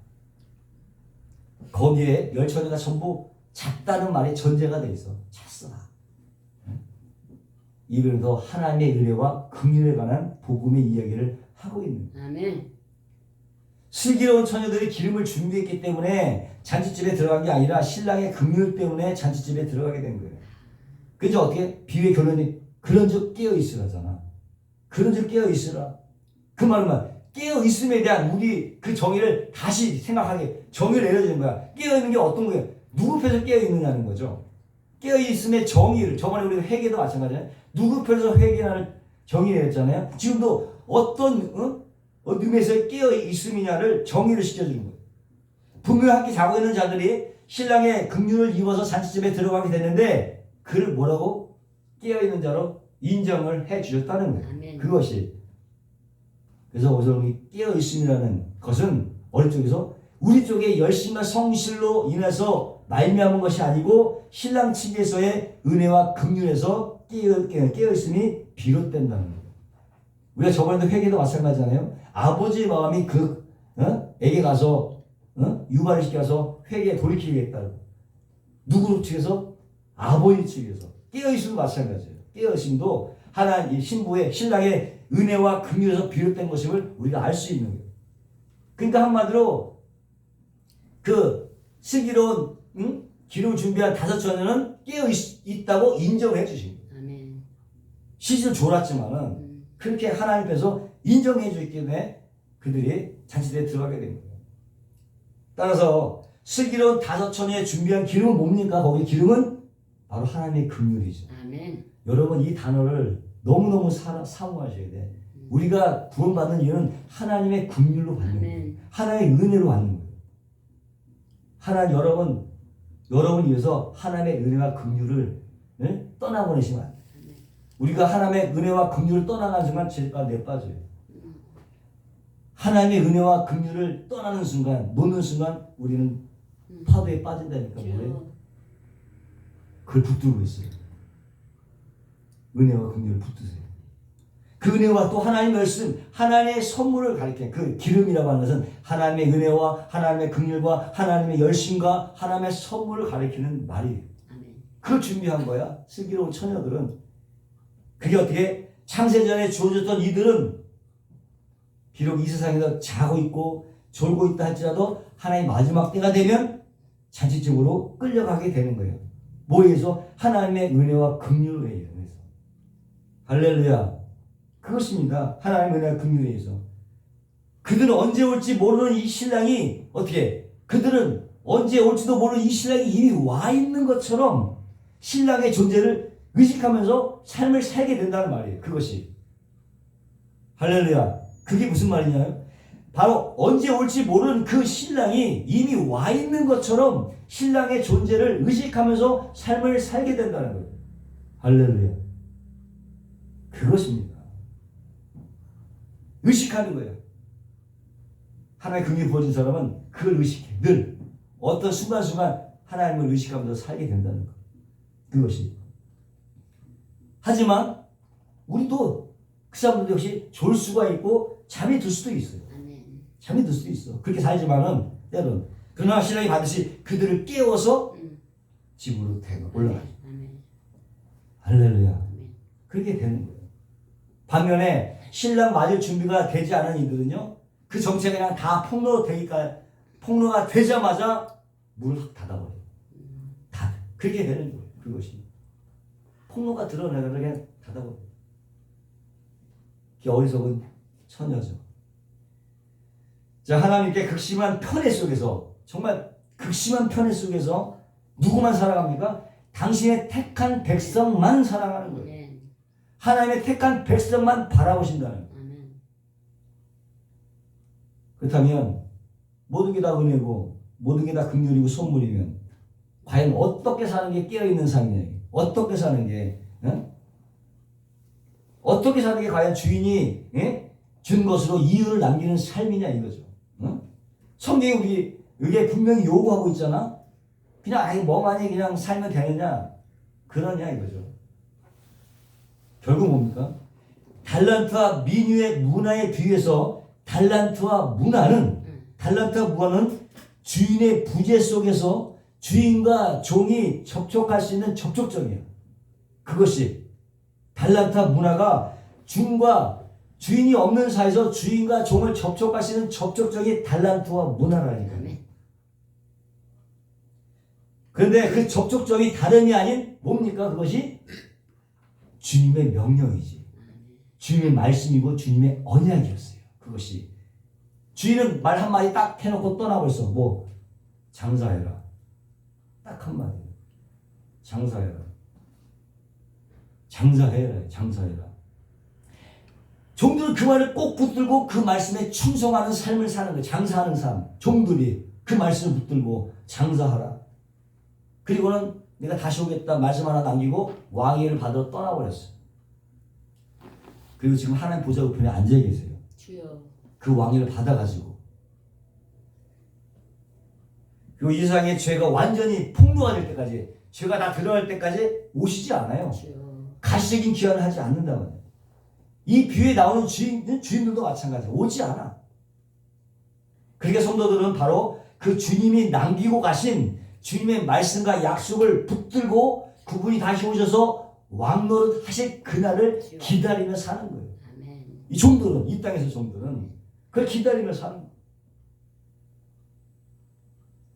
거기에 열 처녀가 전부 잤다는 말이 전제가 돼 있어. 잤어. 이별도 하나님의 은혜와 긍휼에 관한 복음의 이야기를 하고 있는 거야. 아멘. 슬기로운 처녀들이 기름을 준비했기 때문에 잔치집에 들어간 게 아니라 신랑의 긍휼 때문에 잔치집에 들어가게 된 거예요. 그래서 어떻게? 비유의 결론이 그런즉 깨어있으라잖아. 그런즉 깨어있으라. 그 말은 깨어있음에 대한 우리 그 정의를 다시 생각하게 정의를 내려주는 거야. 깨어있는 게 어떤 거예요? 누구 편에서 깨어있느냐는 거죠. 깨어있음의 정의를 저번에 우리가 회개도 마찬가지잖아요. 누구 편에서 회개하는 정의 내렸잖아요. 지금도 어떤 의미에서 깨어있음이냐를 정의를 시켜주는 거예요. 분명히 함께 자고 있는 자들이 신랑의 긍휼을 입어서 잔치집에 들어가게 됐는데 그를 뭐라고? 깨어있는 자로 인정을 해주셨다는 거예요. 아멘. 그것이. 그래서 오늘 우리 깨어있음이라는 것은 어느 쪽에서 우리 쪽의 열심과 성실로 인해서 말미암은 것이 아니고 신랑 측에서의 은혜와 긍휼에서 깨어있음이 비롯된다는 거예요. 우리가 저번에도 회개도 마찬가지잖아요. 아버지의 마음이 애게 가서 유발을 시켜서 회개에 돌이키겠다고. 누구 측에서? 아버지 측에서. 깨어있음도 마찬가지예요. 깨어있음도 하나님 신부의 신랑의 은혜와 긍휼에서 비롯된 것임을 우리가 알 수 있는 거예요. 그러니까 한마디로 그 슬기로운 기름을 준비한 5 처녀는 깨어있다고 인정해 주신 거예요. 아멘. 시절 졸았지만은 그렇게 하나님께서 인정해 주기 때문에 그들이 잔치대에 들어가게 된 거예요. 따라서 슬기로운 5 처녀에 준비한 기름은 뭡니까? 거기 기름은 바로 하나님의 긍휼이죠. 아멘. 여러분 이 단어를 너무너무 사모하셔야 돼. 우리가 구원받는 이유는 하나님의 긍휼로 받는 거예요. 하나님의 은혜로 받는 거예요. 하나님 여러분 위해서 하나님의 은혜와 긍휼을 떠나보내시면 안 돼요. 우리가 하나님의 은혜와 긍휼을 떠나가는 순간 죄가 내 빠져요. 하나님의 은혜와 긍휼을 떠나는 순간, 놓는 순간 우리는 파도에 빠진다니까 뭐래요? 그걸 붙들고 있어요. 은혜와 긍휼을 붙드세요. 그 은혜와 또 하나님의 말씀, 하나님의 선물을 가리키는 그 기름이라고 하는 것은 하나님의 은혜와 하나님의 긍휼과 하나님의 열심과 하나님의 선물을 가리키는 말이에요. 그걸 준비한 거야. 슬기로운 처녀들은. 그게 어떻게? 창세전에 주어졌던 이들은 비록 이 세상에서 자고 있고 졸고 있다 할지라도 하나님 마지막 때가 되면 잔치집으로 끌려가게 되는 거예요. 뭐에 의해서? 하나님의 은혜와 긍휼에 의해서. 할렐루야. 그것입니다. 하나님의 은혜와 긍휼에 의해서. 그들은 언제 올지 모르는 이 신랑이 어떻게? 그들은 언제 올지도 모르는 이 신랑이 이미 와 있는 것처럼 신랑의 존재를 의식하면서 삶을 살게 된다는 말이에요. 그것이. 할렐루야. 그게 무슨 말이냐요? 바로 언제 올지 모르는 그 신랑이 이미 와 있는 것처럼 신랑의 존재를 의식하면서 삶을 살게 된다는 거예요. 할렐루야. 그것입니다. 의식하는 거예요. 하나님의 긍휼이 부어진 사람은 그걸 의식해. 늘 어떤 순간순간 하나님을 의식하면서 살게 된다는 거. 그것이. 하지만 우리도 그 사람들 역시 졸 수가 있고 잠이 들 수도 있어요. 잠이 들 수도 있어. 그렇게 살지만은 때론 그러나 신랑이 반드시 그들을 깨워서 집으로 올라가죠. 할렐루야. 그렇게 되는 거예요. 반면에 신랑 맞을 준비가 되지 않은 이들은요, 그 정체가 그냥 다 폭로가 되자마자 문을 확 닫아버려요. 다 그렇게 되는 거예요. 그것이 폭로가 드러나면 그냥 닫아버려요. 그게 어리석은 처녀죠. 자, 하나님께 극심한 편애 속에서, 정말 극심한 편애 속에서 누구만 사랑합니까? 당신의 택한 백성만 사랑하는 거예요. 하나님의 택한 백성만 바라보신다는 거예요. 그렇다면 모든 게 다 은혜고 모든 게 다 긍휼이고 선물이면 과연 어떻게 사는 게 깨어있는 삶이냐. 어떻게 사는 게, 어떻게 사는 게 과연 주인이 준 것으로 이유를 남기는 삶이냐 이거죠. 성경이 우리에게 분명히 요구하고 있잖아. 그냥 뭐만이 그냥 살면 되느냐 그러냐 이거죠. 결국 뭡니까? 달란트와 민유의 문화에 비해서 달란트와 문화는 주인의 부재 속에서 주인과 종이 접촉할 수 있는 접촉점이에요. 그것이 달란트와 문화가 주인이 없는 사이에서 주인과 종을 접촉할 수 있는 접촉점이 달란트와 문화라니까요. 그런데 그 접촉점이 다름이 아닌 뭡니까? 그것이 주님의 명령이지. 주님의 말씀이고 주님의 언약이었어요. 그것이. 주인은 말 한마디 딱 해놓고 떠나버렸어. 뭐? 장사해라. 딱 한마디. 장사해라. 장사해라. 종들은 그 말을 꼭 붙들고 그 말씀에 충성하는 삶을 사는 거예요. 장사하는 삶. 종들이 그 말씀을 붙들고 장사하라. 그리고는 내가 다시 오겠다 말씀 하나 남기고 왕위를 받으러 떠나버렸어요. 그리고 지금 하나님 보좌 우편에 앉아 계세요. 주여. 그 왕위를 받아가지고. 그리고 이 세상의 죄가 완전히 폭로가 될 때까지, 죄가 다 드러날 때까지 오시지 않아요. 주여. 가시적인 기한을 하지 않는다면. 이 비유에 나오는 주인들도 마찬가지예요. 오지 않아. 그러니까 성도들은 바로 그 주님이 남기고 가신 주님의 말씀과 약속을 붙들고 그분이 다시 오셔서 왕노릇 하실 그날을 기다리며 사는 거예요. 이 종들은, 이 땅에서 종들은 그걸 기다리며 사는 거예요.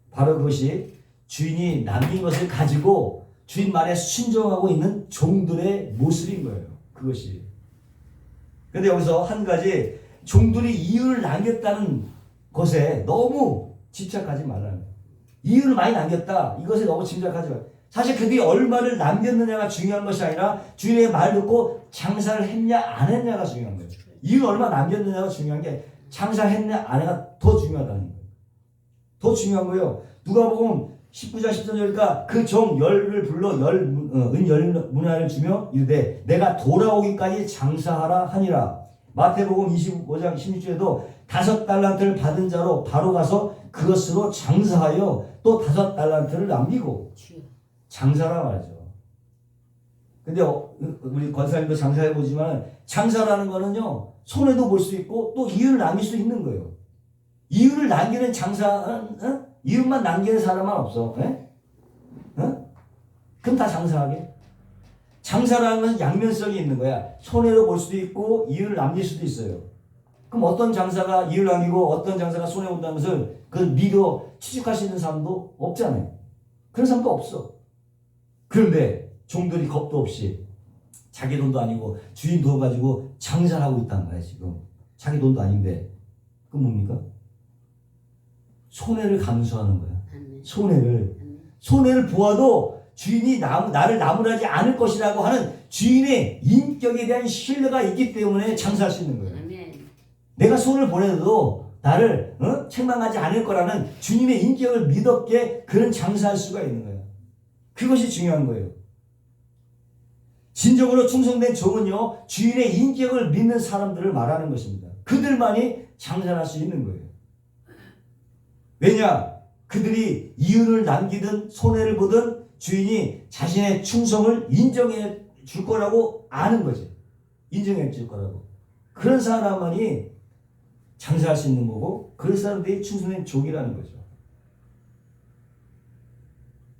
바로 그것이 주인이 남긴 것을 가지고 주인 말에 순종하고 있는 종들의 모습인 거예요. 그것이. 그런데 여기서 한 가지, 종들이 이유를 남겼다는 것에 너무 집착하지 말라는 거예요. 이유를 많이 남겼다. 이것에 너무 집착하지 말아요. 사실 그들이 얼마를 남겼느냐가 중요한 것이 아니라 주인의 말을 듣고 장사를 했냐 안 했냐가 중요한 거예요. 이유를 얼마 남겼느냐가 중요한 게 장사를 했냐 안 했냐가 더 중요하다는 거예요. 더 중요한 거예요. 누가복음 19장 13절이니까 그 종 열을 불러 문화를 주며 이르되 내가 돌아오기까지 장사하라 하니라. 마태복음 25장 16절에도 5달란트를 받은 자로 바로 가서 그것으로 장사하여 또 5달란트를 남기고 장사라 말이죠. 근데 우리 권사님도 장사해보지만 장사라는 거는요, 손해도 볼 수 있고 또 이유를 남길 수 있는 거예요. 이유를 남기는 장사는 이유만 남기는 사람은 없어. 그럼 다 장사하게. 장사라는 것은 양면성이 있는 거야. 손해를 볼 수도 있고 이유를 남길 수도 있어요. 그럼 어떤 장사가 이유를 남기고 어떤 장사가 손해 본다는 것을 그걸 믿어 취직할 수 있는 사람도 없잖아요. 그런 사람도 없어. 그런데 종들이 겁도 없이 자기 돈도 아니고 주인 돈 가지고 장사를 하고 있단 말이야. 지금 자기 돈도 아닌데 그건 뭡니까? 손해를 감수하는 거야. 손해를 보아도 주인이 나를 나무라지 않을 것이라고 하는 주인의 인격에 대한 신뢰가 있기 때문에 장사할 수 있는 거예요. 내가 손을 보내도 나를 책망하지 않을 거라는 주님의 인격을 믿었기에 그런 장사할 수가 있는 거예요. 그것이 중요한 거예요. 진정으로 충성된 종은요, 주인의 인격을 믿는 사람들을 말하는 것입니다. 그들만이 장사할 수 있는 거예요. 왜냐? 그들이 이윤을 남기든 손해를 보든 주인이 자신의 충성을 인정해 줄 거라고 아는 거지. 인정해 줄 거라고. 그런 사람만이 장사할 수 있는 거고, 그런 사람들이 충성된 종이라는 거죠.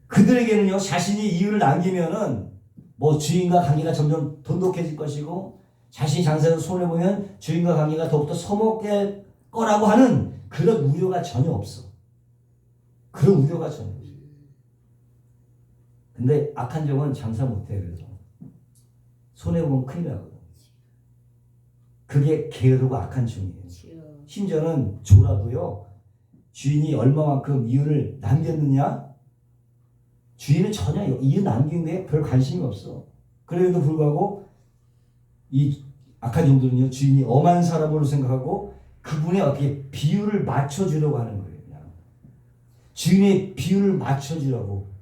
그들에게는요, 자신이 이윤을 남기면은 뭐 주인과 관계가 점점 돈독해질 것이고, 자신이 장사에서 손해보면 주인과 관계가 더욱더 서먹게 거라고 하는 그런 우려가 전혀 없어. 그런 우려가 전혀 없어. 근데 악한 종은 장사 못해. 그래서 손해보면 큰일 나거든. 그게 게으르고 악한 종이에요. 심지어는 조라도요, 주인이 얼마만큼 이윤을 남겼느냐, 주인은 전혀 이윤 남긴 데에 별 관심이 없어. 그래도 불구하고 이 악한 종들은요, 주인이 엄한 사람으로 생각하고 그분의 어떻게 비율을 맞춰주려고 하는 거예요. 그냥. 주인의 비율을 맞춰주려고.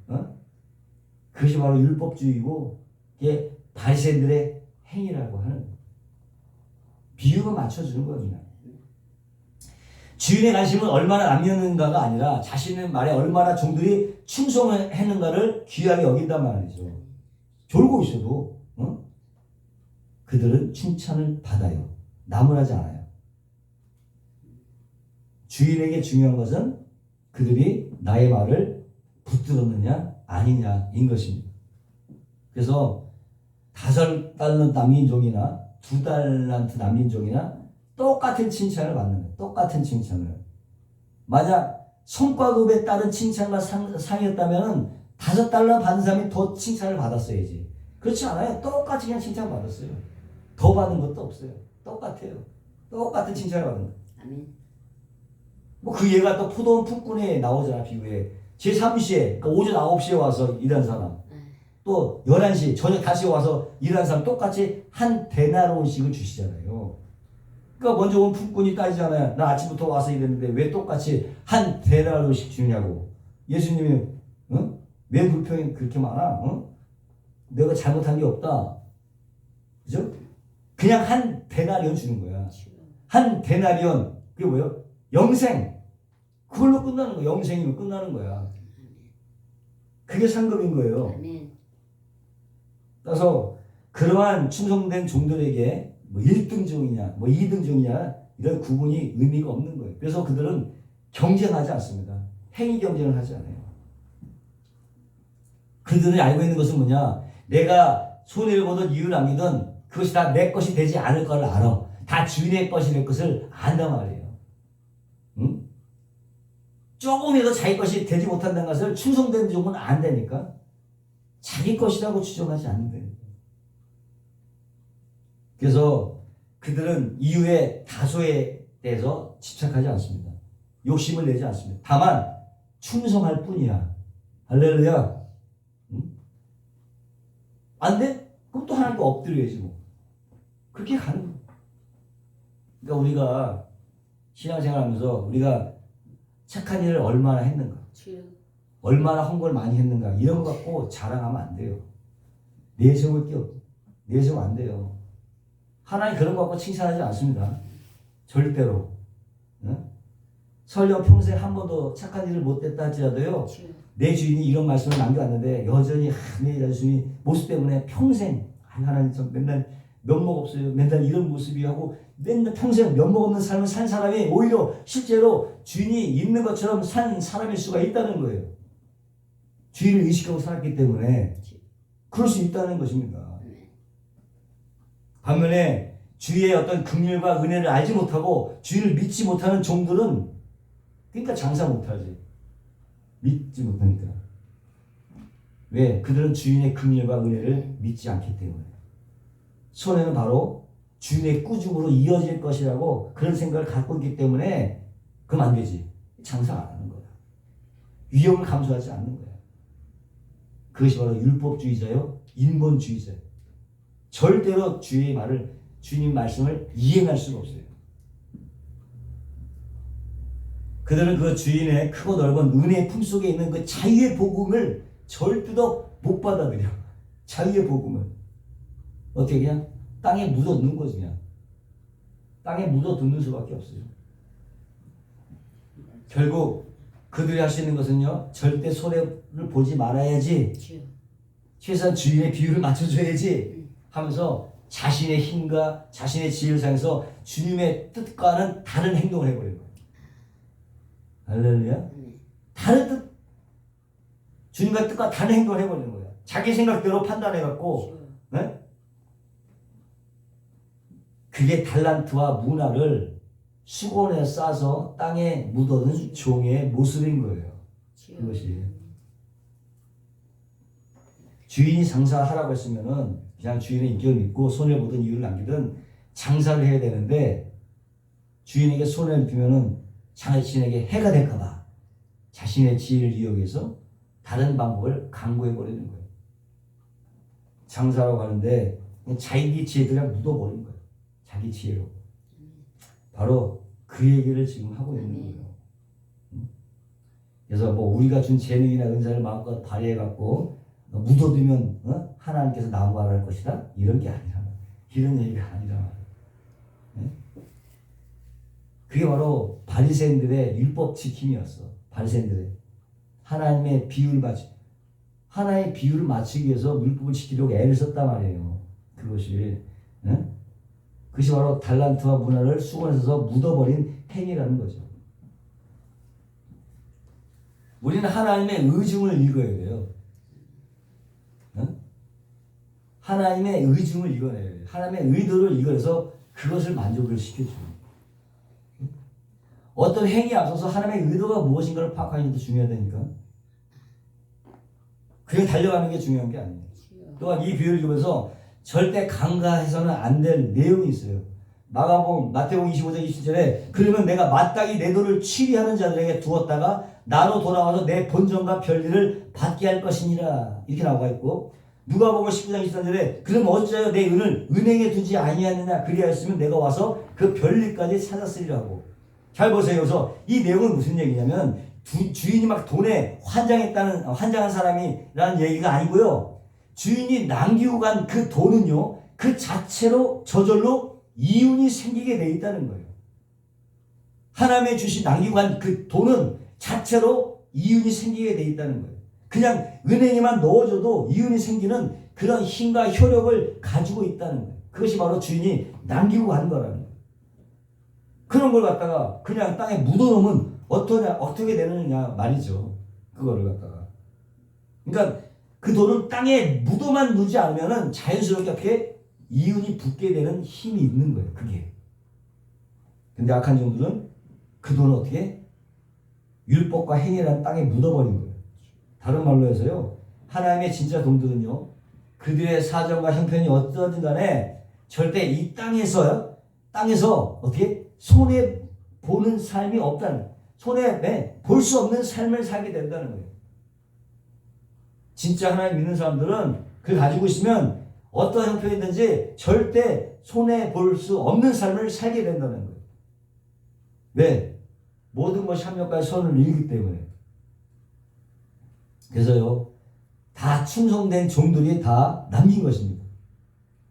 그것이 바로 율법주의고, 이게 바리새인들의 행위라고 하는 거예요. 비율을 맞춰주는 겁니다. 주인의 관심은 얼마나 남겼는가가 아니라 자신의 말에 얼마나 종들이 충성했는가를 귀하게 여긴단 말이죠. 졸고 있어도 그들은 칭찬을 받아요. 나무라지 않아요. 주인에게 중요한 것은 그들이 나의 말을 붙들었느냐 아니냐인 것입니다. 그래서 5달란트 남긴 종이나 2달란트 남긴 종이나 똑같은 칭찬을 받는 거예요. 똑같은 칭찬을. 만약 성과급에 따른 칭찬과 상이었다면 5달러 받은 사람이 더 칭찬을 받았어야지. 그렇지 않아요. 똑같이 그냥 칭찬 받았어요. 더 받은 것도 없어요. 똑같아요. 똑같은 칭찬을 받은 거예요. 뭐 그 얘가 또 포도원 품꾼에 나오잖아. 비유에 제3시에 그러니까 오전 9시에 와서 일한 사람, 또 11시 저녁 5시에 와서 일한 사람 똑같이 한 데나리온씩을 주시잖아요. 그러니까 먼저 온 품꾼이 따지잖아요. 나 아침부터 와서 일했는데 왜 똑같이 한 데나리온씩 주냐고. 예수님이 왜 불평이 그렇게 많아? 내가 잘못한 게 없다. 그죠? 그냥 한 데나리온 주는 거야. 한 데나리온. 그게 뭐예요? 영생. 그걸로 끝나는 거야. 영생이면 끝나는 거야. 그게 상급인 거예요. 그래서 그러한 충성된 종들에게 뭐 1등 종이냐, 뭐 2등 종이냐 이런 구분이 의미가 없는 거예요. 그래서 그들은 경쟁하지 않습니다. 행위 경쟁을 하지 않아요. 그들이 알고 있는 것은 뭐냐? 내가 손해를 보든 이윤을 남기든 그것이 다 내 것이 되지 않을 걸 알아. 다 주인의 것이 될 것을 안단 말이에요. 응? 조금이라도 자기 것이 되지 못한다는 것을 충성된 종은 안다니까. 자기 것이라고 주장하지 않는데. 그래서 그들은 이유의 다소에 대해서 집착하지 않습니다. 욕심을 내지 않습니다. 다만 충성할 뿐이야. 할렐루야. 응? 안 돼? 그럼 또 하나님 거 엎드려야지 뭐. 그렇게 가는 거야. 그러니까 우리가 신앙생활하면서 우리가 착한 일을 얼마나 했는가, 얼마나 헌걸 많이 했는가 이런 거 갖고 자랑하면 안 돼요. 내세울 게 없어. 내세우면 안 돼요. 하나님 그런 거 갖고 칭찬하지 않습니다. 절대로. 응? 설령 평생 한 번도 착한 일을 못했다 할지라도요, 내 주인이 이런 말씀을 남겨왔는데 여전히 내 자신이 모습 때문에 평생 하나님 좀 맨날 면목 없어요. 맨날 이런 모습이 하고 맨날 평생 면목 없는 삶을 산 사람이 오히려 실제로 주인이 있는 것처럼 산 사람일 수가 있다는 거예요. 주인을 의식하고 살았기 때문에 그럴 수 있다는 것입니다. 반면에 주의 어떤 긍휼과 은혜를 알지 못하고 주인을 믿지 못하는 종들은 그러니까 장사 못하지. 믿지 못하니까. 왜? 그들은 주인의 긍휼과 은혜를 믿지 않기 때문에. 손해는 바로 주인의 꾸중으로 이어질 것이라고 그런 생각을 갖고 있기 때문에 그럼 안 되지. 장사 안 하는 거야. 위험을 감수하지 않는 거야. 그것이 바로 율법주의자요, 인본주의자요. 절대로 주의 말을, 주님 말씀을 이행할 수가 없어요. 그들은 그 주인의 크고 넓은 은혜의 품속에 있는 그 자유의 복음을 절대로 못 받아들여. 자유의 복음을. 어떻게 그냥 땅에 묻어두는 거지 그냥. 땅에 묻어두는 수밖에 없어요. 결국 그들이 할 수 있는 것은요. 절대 손해를 보지 말아야지. 최소한 주인의 비율을 맞춰줘야지 하면서 자신의 힘과 자신의 지혜를 사용해서 주님의 뜻과는 다른 행동을 해버리는 거예요. 할렐루야. 다른 뜻, 주님의 뜻과 다른 행동을 해버리는 거예요. 자기 생각대로 판단해갖고 네? 그게 달란트와 문화를 수건에 싸서 땅에 묻어둔 종의 모습인 거예요. 그것이 주인이 장사하라고 했으면은 그냥 주인의 인격을 믿고 손해 보든 이유를 남기든 장사를 해야 되는데 주인에게 손해를 비면은 자신에게 해가 될까봐 자신의 지혜를 이용해서 다른 방법을 강구해 버리는 거예요. 장사라고 하는데 자기 지혜를 그냥 묻어버린 거예요. 자기 지혜로. 바로 그 얘기를 지금 하고 있는 거예요. 그래서 뭐 우리가 준 재능이나 은사를 마음껏 발휘해갖고 묻어두면 하나님께서 나무할 것이다? 이런 게 아니라 이런 얘기가 아니라 네? 그게 바로 바리새인들의 율법 지킴이었어. 바리새인들의 하나님의 비율 맞추 하나의 비율을 맞추기 위해서 율법을 지키려고 애를 썼단 말이에요. 그것이 네? 그것이 바로 달란트와 문화를 수건에 써서 묻어버린 행위라는 거죠. 우리는 하나님의 의중을 읽어야 돼요. 하나님의 의중을 읽어내야 돼요. 하나님의 의도를 읽어서 그것을 만족을 시켜줘요. 어떤 행위에 앞서서 하나님의 의도가 무엇인가를 파악하는 게 중요하다니까. 그게 달려가는 게 중요한 게 아니에요. 또한 이 비유를 읽으면서 절대 간과해서는 안 될 내용이 있어요. 마태복음 25장 27절에 그러면 내가 마땅히 내 돈을 취리하는 자들에게 두었다가 나로 돌아와서 내 본전과 별일을 받게 할 것이니라 이렇게 나와 있고 누가복음 19장 23절에 그럼 어찌하여 내 은을 은행에 두지 아니하느냐 그리하였으면 내가 와서 그 별일까지 찾았으리라고. 잘 보세요. 그래서 이 내용은 무슨 얘기냐면 주인이 막 돈에 환장한 사람이라는 얘기가 아니고요. 주인이 남기고 간 그 돈은요. 그 자체로 저절로 이윤이 생기게 돼 있다는 거예요. 하나님의 주신 남기고 간 그 돈은 자체로 이윤이 생기게 돼 있다는 거예요. 그냥 은행에만 넣어줘도 이윤이 생기는 그런 힘과 효력을 가지고 있다는 거예요. 그것이 바로 주인이 남기고 간 거라는 거예요. 그런 걸 갖다가 그냥 땅에 묻어놓으면 어떻게 되느냐 말이죠. 그거를 갖다가. 그러니까 그 돈은 땅에 묻어만 두지 않으면은 자연스럽게 이렇게 이윤이 붙게 되는 힘이 있는 거예요. 그게. 근데 악한 종들은 그 돈을 어떻게? 율법과 행위라는 땅에 묻어버린 거예요. 다른 말로 해서요. 하나님의 진짜 종들은요. 그들의 사정과 형편이 어떠든 간에 절대 이 땅에서 어떻게? 손해 보는 삶이 없다는 손해 볼 수 없는 삶을 살게 된다는 거예요. 진짜 하나님 믿는 사람들은 그걸 가지고 있으면 어떤 형편이든지 절대 손해 볼 수 없는 삶을 살게 된다는 거예요. 왜? 모든 것이 합력까지 선을 이루기 때문에. 그래서요. 다 충성된 종들이 다 남긴 것입니다.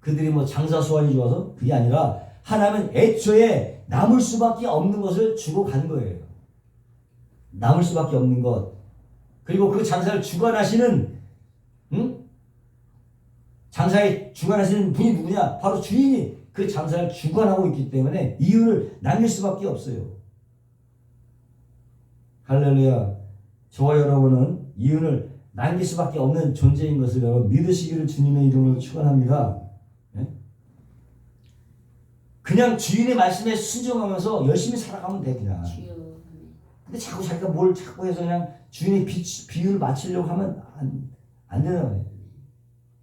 그들이 뭐 장사 수완이 좋아서 그게 아니라 하나님은 애초에 남을 수밖에 없는 것을 주고 간 거예요. 남을 수밖에 없는 것. 그리고 그 장사를 주관하시는 장사에 주관하시는 분이 누구냐? 바로 주인이 그 장사를 주관하고 있기 때문에 이윤을 남길 수밖에 없어요. 할렐루야. 저와 여러분은 이윤을 남길 수밖에 없는 존재인 것을 여러분 믿으시기를 주님의 이름으로 축원합니다. 네? 그냥 주인의 말씀에 순종하면서 열심히 살아가면 돼 그냥. 근데 자꾸 자기가 뭘 자꾸 해서 그냥 주인의 비율을 맞추려고 하면 안 되는 거예요.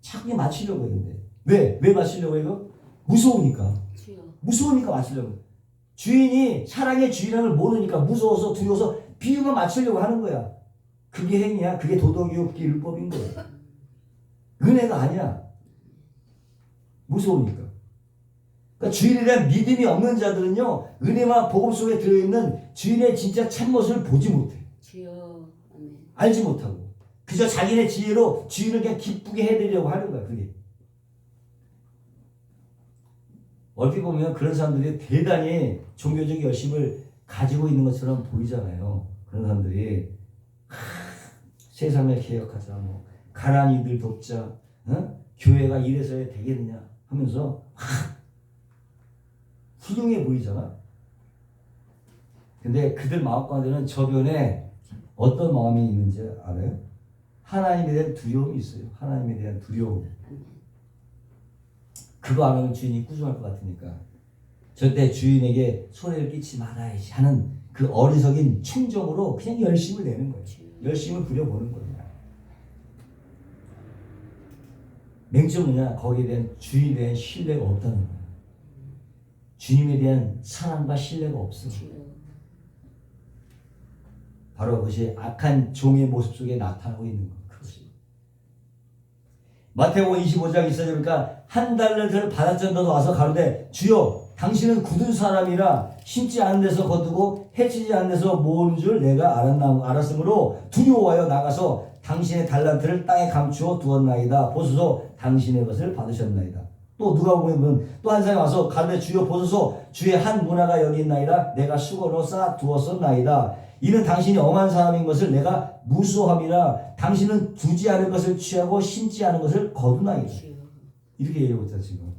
자꾸 맞추려고 해요. 근데 왜 맞추려고 해요? 무서우니까. 무서우니까 맞추려고. 주인이 사랑의 주인을 모르니까 무서워서 두려워서 비유만 맞추려고 하는 거야. 그게 행위야. 그게 도덕이고 그게 율법인 거야. 은혜가 아니야. 무서우니까. 그러니까 주인에 대한 믿음이 없는 자들은요. 은혜와 복음 속에 들어있는 주인의 진짜 참모습을 보지 못해. 알지 못하고. 그저 자기네 지혜로 주인을 그냥 기쁘게 해드리려고 하는 거야. 그게. 얼핏 보면 그런 사람들이 대단히 종교적 열심을 가지고 있는 것처럼 보이잖아요. 그런 사람들이 세상을 개혁하자, 뭐 가난한 이들 돕자, 교회가 이래서야 되겠냐 하면서 훌륭해 보이잖아. 근데 그들 마음 가운데는 저변에 어떤 마음이 있는지 알아요? 하나님에 대한 두려움이 있어요. 하나님에 대한 두려움. 그거 안 하면 주인이 꾸중할 것 같으니까 절대 주인에게 손해를 끼치지 말아야지 하는 그 어리석인 충정으로 그냥 열심을 내는 거예요. 열심을 부려보는 거예요. 맹점은 뭐냐? 거기에 대한 주인에 대한 신뢰가 없다는 거예요. 주님에 대한 사랑과 신뢰가 없어. 바로 그것이 악한 종의 모습 속에 나타나고 있는 것. 그것이. 마태복음 25장 24절이니까 한 달러를 받았전도도 와서 가로되 주여 당신은 굳은 사람이라 심지 않은 데서 거두고 해치지 않은 데서 모으는 줄 내가 알았으므로 두려워하여 나가서 당신의 달란트를 땅에 감추어 두었나이다. 보소서 당신의 것을 받으셨나이다. 또 누가 보면 또 한 사람이 와서 가로되 주여 보소서 주의 한 문화가 여기 있나이다. 내가 수건으로 쌓아 두었었나이다. 이는 당신이 엄한 사람인 것을 내가 무수함이라. 당신은 두지 않은 것을 취하고 심지 않은 것을 거두나이다. 이렇게 얘기하고 있다 지금.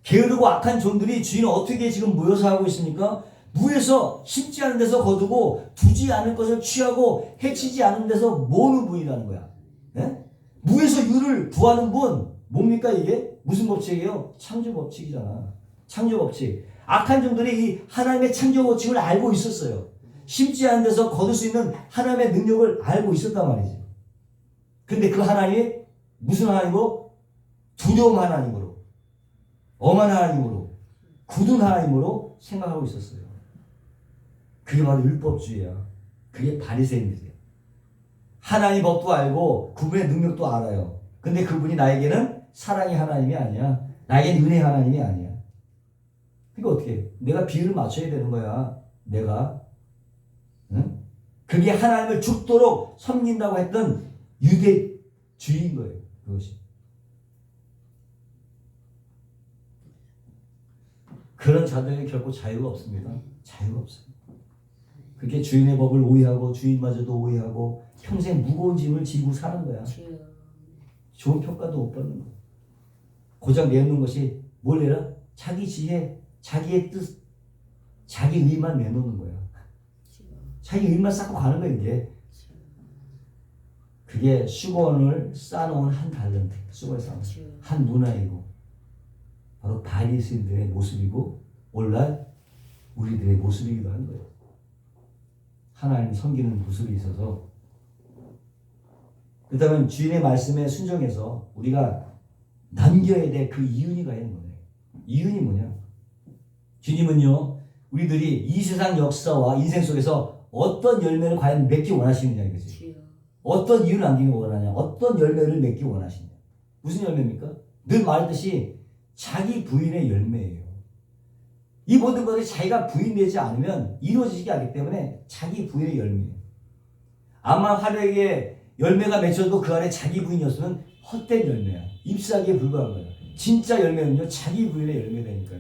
게으르고 악한 종들이 주인은 어떻게 지금 모여서 하고 있습니까? 무에서 심지 않은 데서 거두고 두지 않을 것을 취하고 해치지 않은 데서 모으는 분이라는 거야. 네? 무에서 유를 구하는 분 뭡니까 이게? 무슨 법칙이에요? 창조 법칙이잖아. 창조 법칙. 악한 종들이 이 하나님의 창조 법칙을 알고 있었어요. 심지 않은 데서 거둘 수 있는 하나님의 능력을 알고 있었단 말이지. 근데 그 하나님이 무슨 하나님으로? 두려움 하나님으로, 엄한 하나님으로, 굳은 하나님으로 생각하고 있었어요. 그게 바로 율법주의야. 그게 바리새인들이야. 하나님 법도 알고 그분의 능력도 알아요. 근데 그분이 나에게는 사랑의 하나님이 아니야. 나에게는 은혜의 하나님이 아니야. 그러니까 어떻게 해? 내가 비율을 맞춰야 되는 거야. 내가. 응? 그게 하나님을 죽도록 섬긴다고 했던 유대주의인 거예요. 그것이. 그런 자들에게 결코 자유가 없습니다. 자유가 없어요. 그렇게 주인의 법을 오해하고 주인마저도 오해하고 평생 무거운 짐을 지고 사는 거야. 좋은 평가도 못 받는 거야. 고작 내놓는 것이 뭘 내라? 자기 지혜, 자기의 뜻, 자기 의만 내놓는 거야. 자기 의만 쌓고 가는 거야 이게. 그게 수건을 쌓아놓은 한 달란트, 수건을 쌓아놓은 한 문화이고 바로 바리새인들의 모습이고 오늘날 우리들의 모습이기도 한 거예요. 하나님 섬기는 모습이 있어서. 그렇다면 주인의 말씀에 순종해서 우리가 남겨야 될 그 이윤이 있는 거예요. 이윤이 뭐냐? 주님은요, 우리들이 이 세상 역사와 인생 속에서 어떤 열매를 과연 맺기 원하시느냐 이거지. 어떤 이유를 남기기 원하냐? 어떤 열매를 맺기 원하시냐? 무슨 열매입니까? 늘 말했듯이 자기 부인의 열매예요. 이 모든 것들이 자기가 부인되지 않으면 이루어지지 않기 때문에 자기 부인의 열매예요. 아마 화려하게 열매가 맺혀도 그 안에 자기 부인이었으면 헛된 열매야. 잎사귀에 불과한 거야. 진짜 열매는요, 자기 부인의 열매라니까요.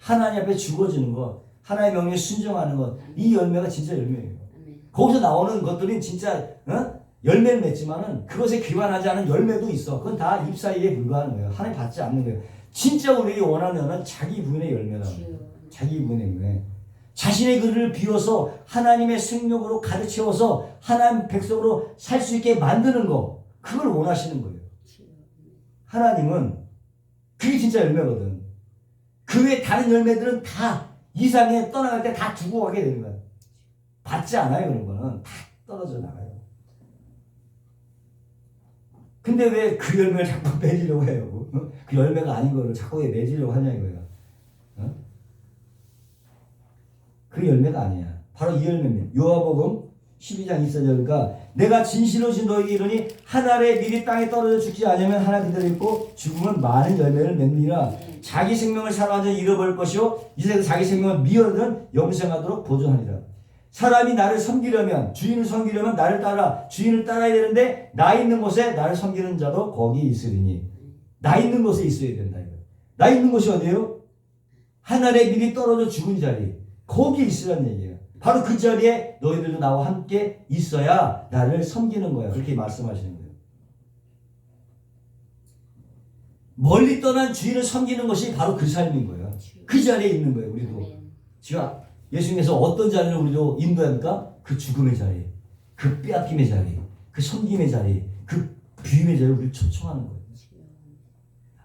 하나님 앞에 죽어지는 것, 하나님의 명령에 순종하는 것, 이 열매가 진짜 열매예요. 거기서 나오는 것들은 진짜 열매를 맺지만은 그것에 귀환하지 않은 열매도 있어. 그건 다 잎사귀에 불과한 거예요. 하나님 받지 않는 거예요. 진짜 우리에게 원하는 건 자기 부인의 열매다. 자기 부인의 열매. 자신의 그릇을 비워서 하나님의 생명으로 가득 채워서 하나님 백성으로 살 수 있게 만드는 거, 그걸 원하시는 거예요. 하나님은 그게 진짜 열매거든. 그 외에 다른 열매들은 다 이상에 떠나갈 때 다 두고 가게 되는 거야. 받지 않아요. 그런 거는 다 떨어져 나가요. 근데 왜 그 열매를 자꾸 맺으려고 해요? 그 열매가 아닌 거를 자꾸 왜 맺으려고 하냐 이거야. 그 열매가 아니야. 바로 이 열매입니다. 요한복음 12장 24절이니까 내가 진실로 너에게 이르니 한 알에 미리 땅에 떨어져 죽지 않으면 하나 그대로 있고 죽으면 많은 열매를 맺느니라. 자기 생명을 사랑하는 자는 잃어버릴 것이요 이제 자기 생명을 미워하는 영생하도록 보존하리라. 사람이 나를 섬기려면, 주인을 섬기려면 나를 따라, 주인을 따라야 되는데 나 있는 곳에 나를 섬기는 자도 거기 있으리니. 나 있는 곳에 있어야 된다. 나 있는 곳이 어디예요? 하늘에 미리 떨어져 죽은 자리. 거기 있으란 얘기예요. 바로 그 자리에 너희들도 나와 함께 있어야 나를 섬기는 거야. 그렇게 말씀하시는 거예요. 멀리 떠난 주인을 섬기는 것이 바로 그 삶인 거예요. 그 자리에 있는 거예요. 우리도. 지금 예수님께서 어떤 자리를 우리도 인도합니까? 그 죽음의 자리, 그 빼앗김의 자리, 그 섬김의 자리, 그 비움의 자리를 우리를 초청하는 거예요.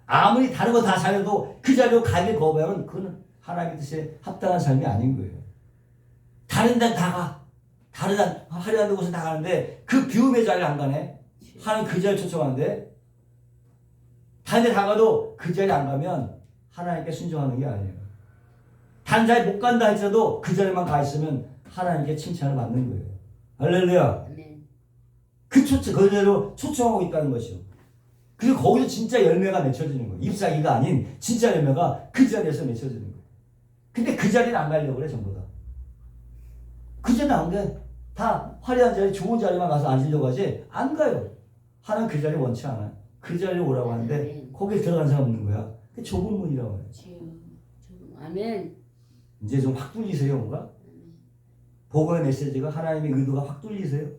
아무리 다른 거 다 잘해도 그 자리로 가길 거부하면 그거는 하나님의 뜻에 합당한 삶이 아닌 거예요. 다른 데 다 가. 다른 데 하려는 곳은 다 가는데 그 비움의 자리를 안 가네. 하나님 그 자리를 초청하는데 다른 데 다 가도 그 자리에 안 가면 하나님께 순종하는 게 아니에요. 다른 자리에 못 간다 할지라도 그 자리에만 가 있으면 하나님께 칭찬을 받는 거예요. 할렐루야. 그 자리로 초청하고 있다는 것이요. 그리고 거기서 진짜 열매가 맺혀지는 거예요. 잎사귀가 아닌 진짜 열매가 그 자리에서 맺혀지는 거예요. 근데 그 자리는 안 가려고 그래, 전부 다. 그 자리는 안 가요. 다 화려한 자리, 좋은 자리만 가서 앉으려고 하지 안 가요. 하나는 그 자리 원치 않아요. 그 자리에 오라고 하는데 거기에 들어간 사람 없는 거야. 그 좁은 문이라고 해요. 아멘. 이제 좀 확 뚫리세요, 뭔가? 복음의 메시지가 하나님의 의도가 확 뚫리세요?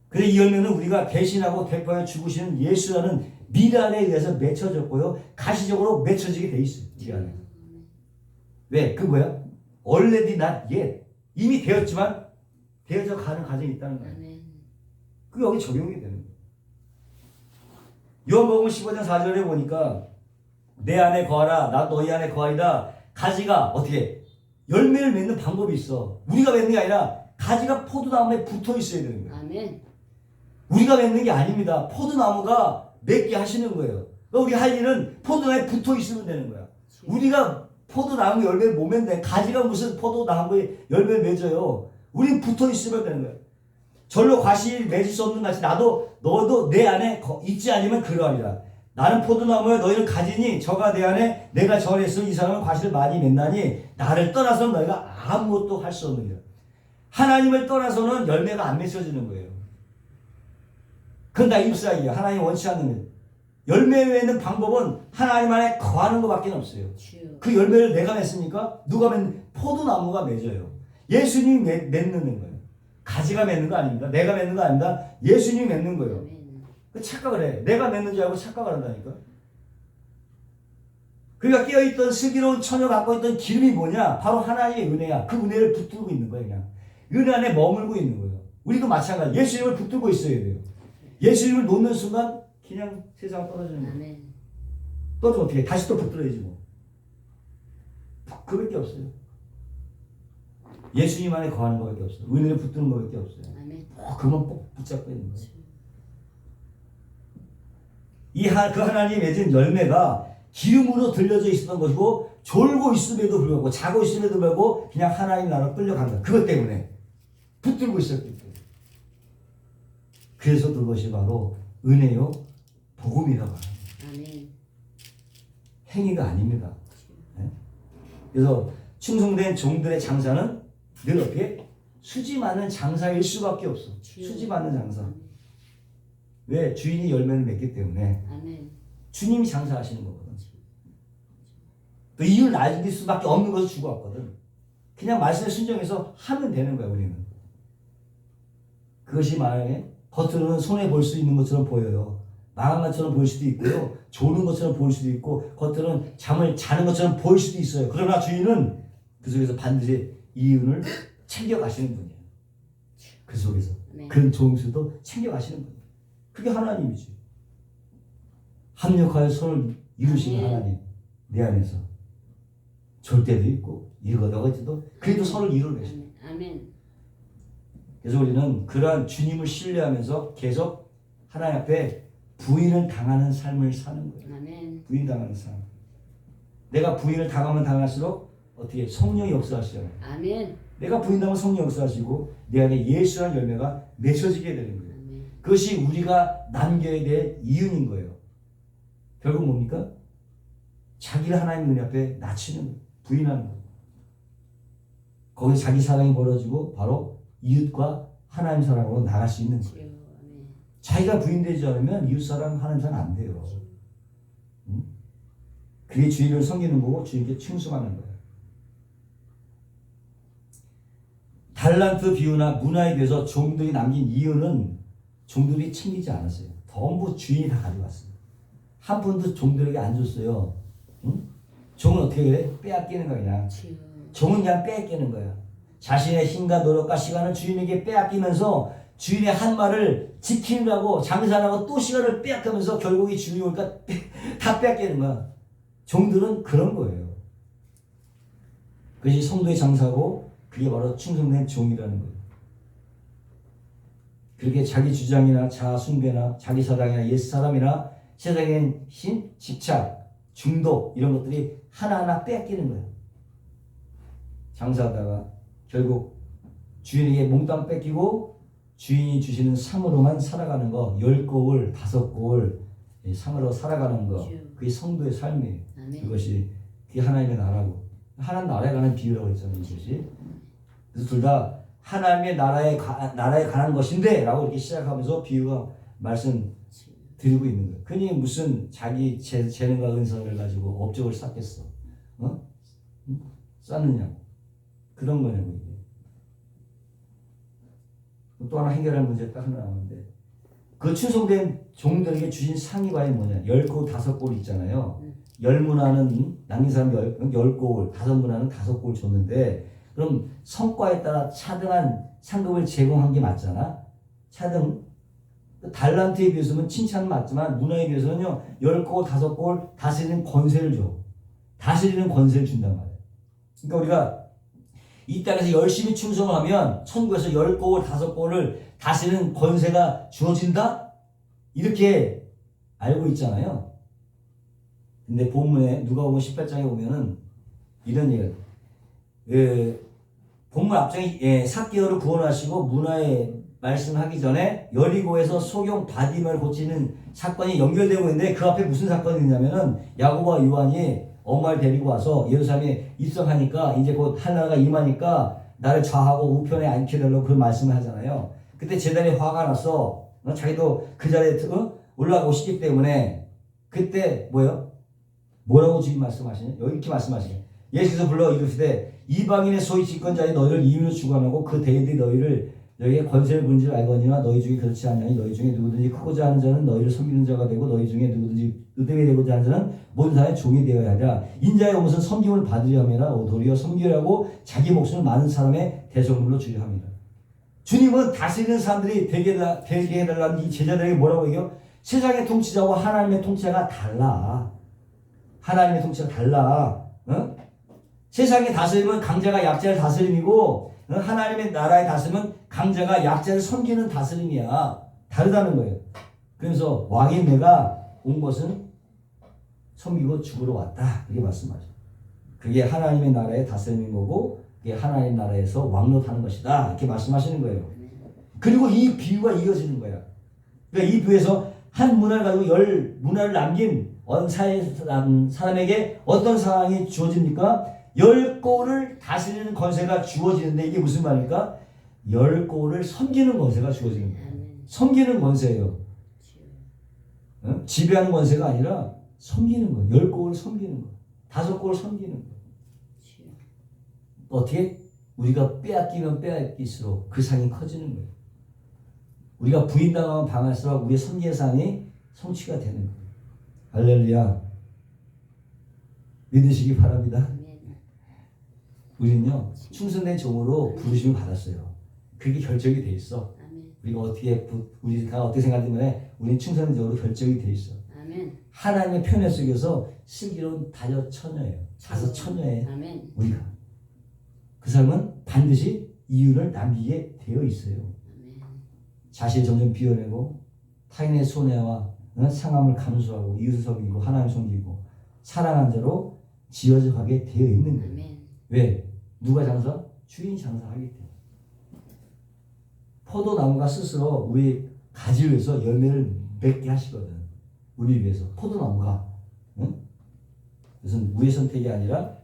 그래 이 열매는 우리가 배신하고 대파에 죽으시는 예수라는 미란에 의해서 맺혀졌고요. 가시적으로 맺혀지게 돼 있어요. 이 안에. 왜? 그 뭐야? already not yet. 이미 되었지만 되어져 가는 과정이 있다는 거예요. 그게 여기 적용이 되는 거예요. 요한복음 15장 4절에 보니까 내 안에 거하라 나 너희 안에 거하리라. 가지가 어떻게 열매를 맺는 방법이 있어. 우리가 맺는 게 아니라 가지가 포도나무에 붙어 있어야 되는 거예요. 아멘. 우리가 맺는 게 아닙니다. 포도나무가 맺게 하시는 거예요. 우리 할 일은 포도나무에 붙어 있으면 되는 거야. 우리가 포도나무 열매를 못 맺는데 가지가 무슨 포도나무에 열매를 맺어요. 우린 붙어 있으면 되는 거예요. 절로 과실이 맺을 수 없는 같이 너도 내 안에 있지 않으면 그러하리라. 나는 포도나무에 너희를 가지니 저가 내 안에 내가 절에서 이 사람은 과실을 많이 맺나니 나를 떠나서는 너희가 아무것도 할 수 없느니라. 하나님을 떠나서는 열매가 안 맺혀지는 거예요. 그건 다 잎사귀야. 하나님 원치 않는 일. 열매 맺는 방법은 하나님 안에 거하는 것밖에 없어요. 그 열매를 내가 맺습니까? 누가 맺는? 포도나무가 맺어요. 예수님이 맺는 거예요. 가지가 맺는 거 아닙니다. 내가 맺는 거 아닙니다. 예수님이 맺는 거예요. 그 착각을 해. 내가 맺는 줄 알고 착각을 한다니까. 그러니까 깨어있던 슬기로운 처녀 갖고 있던 기름이 뭐냐? 바로 하나님의 은혜야. 그 은혜를 붙들고 있는 거예요. 그냥 은혜 안에 머물고 있는 거예요. 우리도 마찬가지. 예수님을 붙들고 있어야 돼요. 예수님을 놓는 순간 그냥 세상 떨어지는 거예요. 떨어지면 어떻게 해? 다시 또 붙들어야지 뭐. 그밖에 없어요. 예수님 안에 거하는 것밖에 없어요. 은혜를 붙드는 것밖에 없어요. 그만 꼭 붙잡고 있는 거예요. 그 하나님이 맺은 열매가 기름으로 들려져 있었던 것이고 졸고 있음에도 불구하고 자고 있음에도 불구하고 그냥 하나님 나라로 끌려간다. 그것 때문에 붙들고 있었기 때문에. 그래서 그것이 바로 은혜요 복음이라고 합니다. 행위가 아닙니다. 네? 그래서 충성된 종들의 장사는 늘 어떻게 수지 많은 장사일 수밖에 없어. 수지 많은 장사. 왜? 주인이 열매를 맺기 때문에. 주님이 장사하시는 거거든. 또 이유를 알릴 수밖에 없는 것을 주고 왔거든. 그냥 말씀에 순종해서 하면 되는 거야 우리는. 그것이 만약에 겉으로는 손해 볼 수 있는 것처럼 보여요. 망한 것처럼 보일 수도 있고요. 좋은 것처럼 보일 수도 있고 겉으로는 잠을 자는 것처럼 보일 수도 있어요. 그러나 주인은 그 속에서 반드시 이윤을 챙겨가시는 분이에요. 그 속에서 그런 좋은 수도 챙겨가시는 분이에요. 그게 하나님이지. 합력하여 손을 이루시는 하나님 내 안에서 졸 때도 있고 이러다가 있어도 그래도 손을 이루는 것입니다. 그래서 우리는 그러한 주님을 신뢰하면서 계속 하나님 앞에 부인을 당하는 삶을 사는 거예요. 부인 당하는 삶. 내가 부인을 당하면 당할수록 어떻게 성령이 역사하시잖아요. 내가 부인당하면 성령이 역사하시고 내 안에 예수라는 열매가 맺혀지게 되는 거예요. 그것이 우리가 남겨야 될 이유인 거예요. 결국 뭡니까? 자기를 하나님 은혜 앞에 낮추는 거예요. 부인하는 거예요. 거기서 자기 사랑이 벌어지고 바로 이웃과 하나님 사랑으로 나갈 수 있는 거예요. 자기가 부인되지 않으면 이웃 사랑, 하나님 사랑 안 돼요. 그게 주인을 섬기는 거고 주인께 충성하는 거예요. 달란트 비유나 문화에 대해서 종들이 남긴 이유는 종들이 챙기지 않았어요. 전부 주인이 다 가져갔어요. 한 푼도 종들에게 안 줬어요. 응? 종은 어떻게 그래? 빼앗기는 거야 그냥. 주여. 종은 그냥 빼앗기는 거야. 자신의 힘과 노력과 시간을 주인에게 빼앗기면서 주인의 한 말을 지키느라고 장사하고 또 시간을 빼앗으면서 결국 이 주인이 오니까 다 빼앗기는 거야. 종들은 그런 거예요. 그것이 성도의 장사고 그게 바로 충성된 종이라는 거예요. 그렇게 자기 주장이나 자아 숭배나 자기 사랑이나 옛 사람이나 세상의 힘, 집착, 중독 이런 것들이 하나하나 빼앗기는 거예요. 장사하다가 결국 주인에게 몽땅 뺏기고 주인이 주시는 상으로만 살아가는 거 10고울, 5고울 상으로 살아가는 거 그게 성도의 삶이에요. 아멘. 그것이 그게 하나님의 나라고 하나님 나라에 관한 비유라고 했잖아요. 이것이. 그래서 둘 다 하나님의 나라에 관한 것인데 라고 이렇게 시작하면서 비유가 말씀 드리고 있는 거예요. 그니 무슨 자기 재능과 은사를 가지고 업적을 쌓겠어. 어? 쌓느냐고. 그런 거냐고 이게. 또 하나 해결할 문제가 하나 나오는데 그 충성된 종들에게 주신 상이 과연 뭐냐. 10고울 5고울 있잖아요. 10문화는 남긴 사람이 10고울 5문화는 5고울 줬는데 그럼 성과에 따라 차등한 상급을 제공한 게 맞잖아. 차등 달란트에 비해서는 칭찬은 맞지만 문화에 비해서는요 10고울 5고울 다스리는 권세를 줘. 다스리는 권세를 준단 말이야. 그러니까 우리가 이 땅에서 열심히 충성을 하면 천국에서 10고울 5고울을 다스리는 권세가 주어진다? 이렇게 알고 있잖아요. 근데 본문에 누가복음 18장에 보면은 이런 얘기가 본문 앞장에 삭개오를 구원하시고 문화에 말씀하기 전에 여리고에서 소경 바디멜을 고치는 사건이 연결되고 있는데 그 앞에 무슨 사건이 있냐면은 야고보와 요한이 엄마를 데리고 와서 예루살렘에 입성하니까 이제 곧 하나가 임하니까 나를 좌하고 우편에 앉게 달라고 그 말씀을 하잖아요. 그때 제단에 화가 났어. 자기도 그 자리에 올라가고 싶기 때문에 그때 뭐라고 지금 말씀하시냐? 여기 이렇게 말씀하시냐? 예수께서 불러 이르시되 이방인의 소위 집권자의 너희를 이유로 주관하고 그 대인들이 너희에게 권세를 부른 줄 알거니와 너희 중에 그렇지 않냐니 너희 중에 누구든지 크고자 하는 자는 너희를 섬기는 자가 되고 너희 중에 누구든지 으뜸이 되고자 하는 자는 모든 사람의 종이 되어야 하리라. 인자의 온 것은 섬김을 받으려 함이라 도리어 섬기려고 자기 목숨을 많은 사람의 대속물로 주려 함이라. 주님은 다스리는 사람들이 되게 해달라는 이 제자들에게 뭐라고 얘기해요? 세상의 통치자와 하나님의 통치자가 달라. 하나님의 통치가 달라. 어? 세상의 다스림은 강자가 약자를 다스림이고 하나님의 나라의 다스림은 강자가 약자를 섬기는 다스림이야. 다르다는 거예요. 그래서 왕인 내가 온 것은 섬기고 죽으러 왔다. 이렇게 말씀하죠. 그게 하나님의 나라의 다스림인 거고 그게 하나님 나라에서 왕노하는 것이다. 이렇게 말씀하시는 거예요. 그리고 이 비유가 이어지는 거야. 그러니까 이 비유에서 한 문화를 가지고 10문화를 남긴 사람에게 어떤 상황이 주어집니까? 10고울을 다스리는 권세가 주어지는데 이게 무슨 말입니까? 10고울을 섬기는 권세가 주어지는 거예요. 섬기는 권세예요. 지배하는 권세가 아니라 섬기는 거예요. 10고울 섬기는 거예요. 5고울 섬기는 거예요. 어떻게? 우리가 빼앗기면 빼앗길수록 그 상이 커지는 거예요. 우리가 부인당하면 당할수록 우리의 섬기는 상이 성취가 되는 거예요. 할렐루야. 믿으시기 바랍니다. 우리는요 충성된 종으로 부르심을 받았어요. 그게 결정이 돼 있어. 우리가 우리가 어떻게 생각하면 우리는 충성된 종으로 결정이 돼 있어. 하나님의 편에 속에서 슬기로운 다처녀예요. 다섯처녀예요. 우리가 그 사람은 반드시 이윤을 남기게 되어 있어요. 자신을 점점 비워내고 타인의 손해와 상함을 감수하고 이웃을 섬기고 하나님 섬기고 사랑한 자로 지어져 가게 되어 있는 거예요. 왜? 누가 장사? 주인이 장사하기 때문에. 포도나무가 스스로 우리 가지를 위해서 열매를 맺게 하시거든. 우리 위해서. 포도나무가. 응? 무슨 우리의 선택이 아니라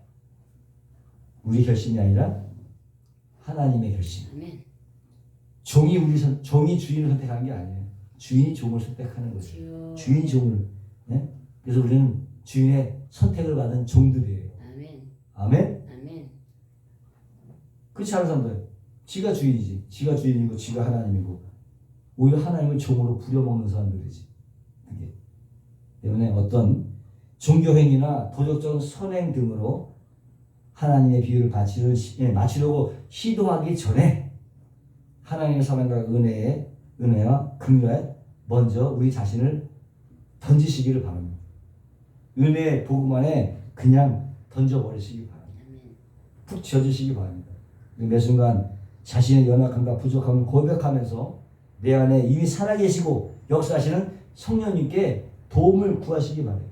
우리 결심이 아니라 하나님의 결심. 종이 주인을 선택하는 게 아니에요. 주인이 종을 선택하는 거죠. 주인이 종을. 네? 그래서 우리는 주인의 선택을 받은 종들이에요. 아멘. 아멘? 아멘. 그렇지 않은 사람들 지가 주인이지. 지가 주인이고 지가 하나님이고 오히려 하나님을 종으로 부려먹는 사람들이지. 그게 때문에 어떤 종교행위나 도덕적 선행 등으로 하나님의 비유를 맞추려고 시도하기 전에 하나님의 사랑과 은혜와 긍휼에 먼저 우리 자신을 던지시기를 바랍니다. 은혜의 복음 안에 그냥 던져버리시기 바랍니다. 아멘. 푹 쥐어주시기 바랍니다. 매 순간 자신의 연약함과 부족함을 고백하면서 내 안에 이미 살아계시고 역사하시는 성령님께 도움을 구하시기 바랍니다.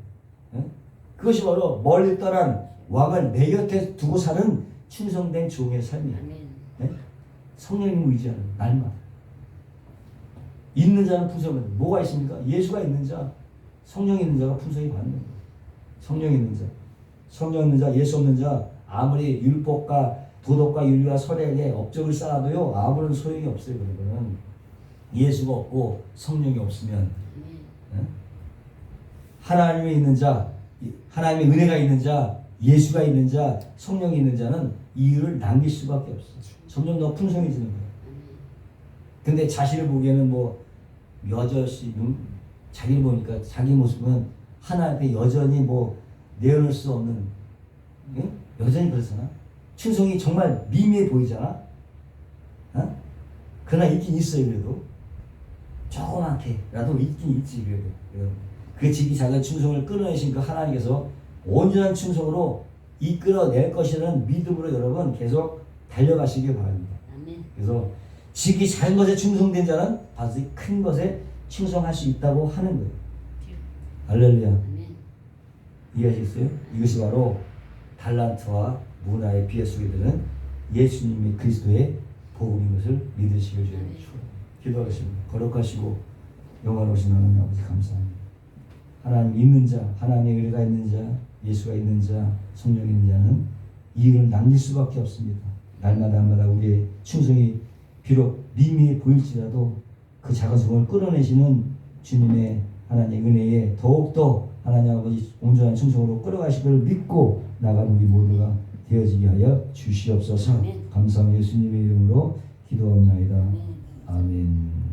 그것이 바로 멀리 떠난 왕을 내 곁에 두고 사는 충성된 종의 삶이에요. 아멘. 성령님을 의지하는 날마다. 있는 자는 풍성히 받는. 뭐가 있습니까? 예수가 있는 자, 성령이 있는 자가 풍성히 받는 거예요. 성령이 있는 자, 성령 있는 자, 예수 없는 자 아무리 율법과 도덕과 윤리와 설에게 업적을 쌓아도요 아무런 소용이 없어요. 그러면 예수가 없고 성령이 없으면 하나님이 있는 자, 하나님의 은혜가 있는 자, 예수가 있는 자, 성령이 있는 자는 이유를 남길 수밖에 없어. 점점 더 풍성해지는 거예요. 근데 자신을 보기에는 뭐 여전히 자기를 보니까 자기 모습은 하나님께 여전히 뭐 내어놓을 수 없는, 응? 여전히 그렇잖아. 충성이 정말 미미해 보이잖아. 어? 그러나 있긴 있어요. 그래도 조그맣게라도 있긴 있지. 그래도 그 지기 작은 충성을 끌어내신 그 하나님께서 온전한 충성으로 이끌어낼 것이라는 믿음으로 여러분 계속 달려가시기 바랍니다. 아멘. 그래서 지기 작은 것에 충성된 자는 반드시 큰 것에 충성할 수 있다고 하는 거예요. 할렐루야. 아멘. 이해하시겠어요? 이것이 바로 달란트와 문화의 비애 속에 드는 예수님이 그리스도의 복음인 것을 믿으시길 주님 기도하겠습니다. 거룩하시고 영원하신 하나님 아버지 감사합니다. 하나님 있는 자, 하나님의 은혜가 있는 자, 예수가 있는 자, 성령이 있는 자는 이유를 남길 수밖에 없습니다. 날마다 우리의 충성이 비록 미미해 보일지라도 그 작은 성을 끌어내시는 주님의 하나님의 은혜에 더욱더 하나님 아버지 온전한 충성으로 끌어가시기를 믿고 나가는 우리 모두가 되어지게 하여 주시옵소서. 감사합니다. 예수님의 이름으로 기도합나이다. 아멘.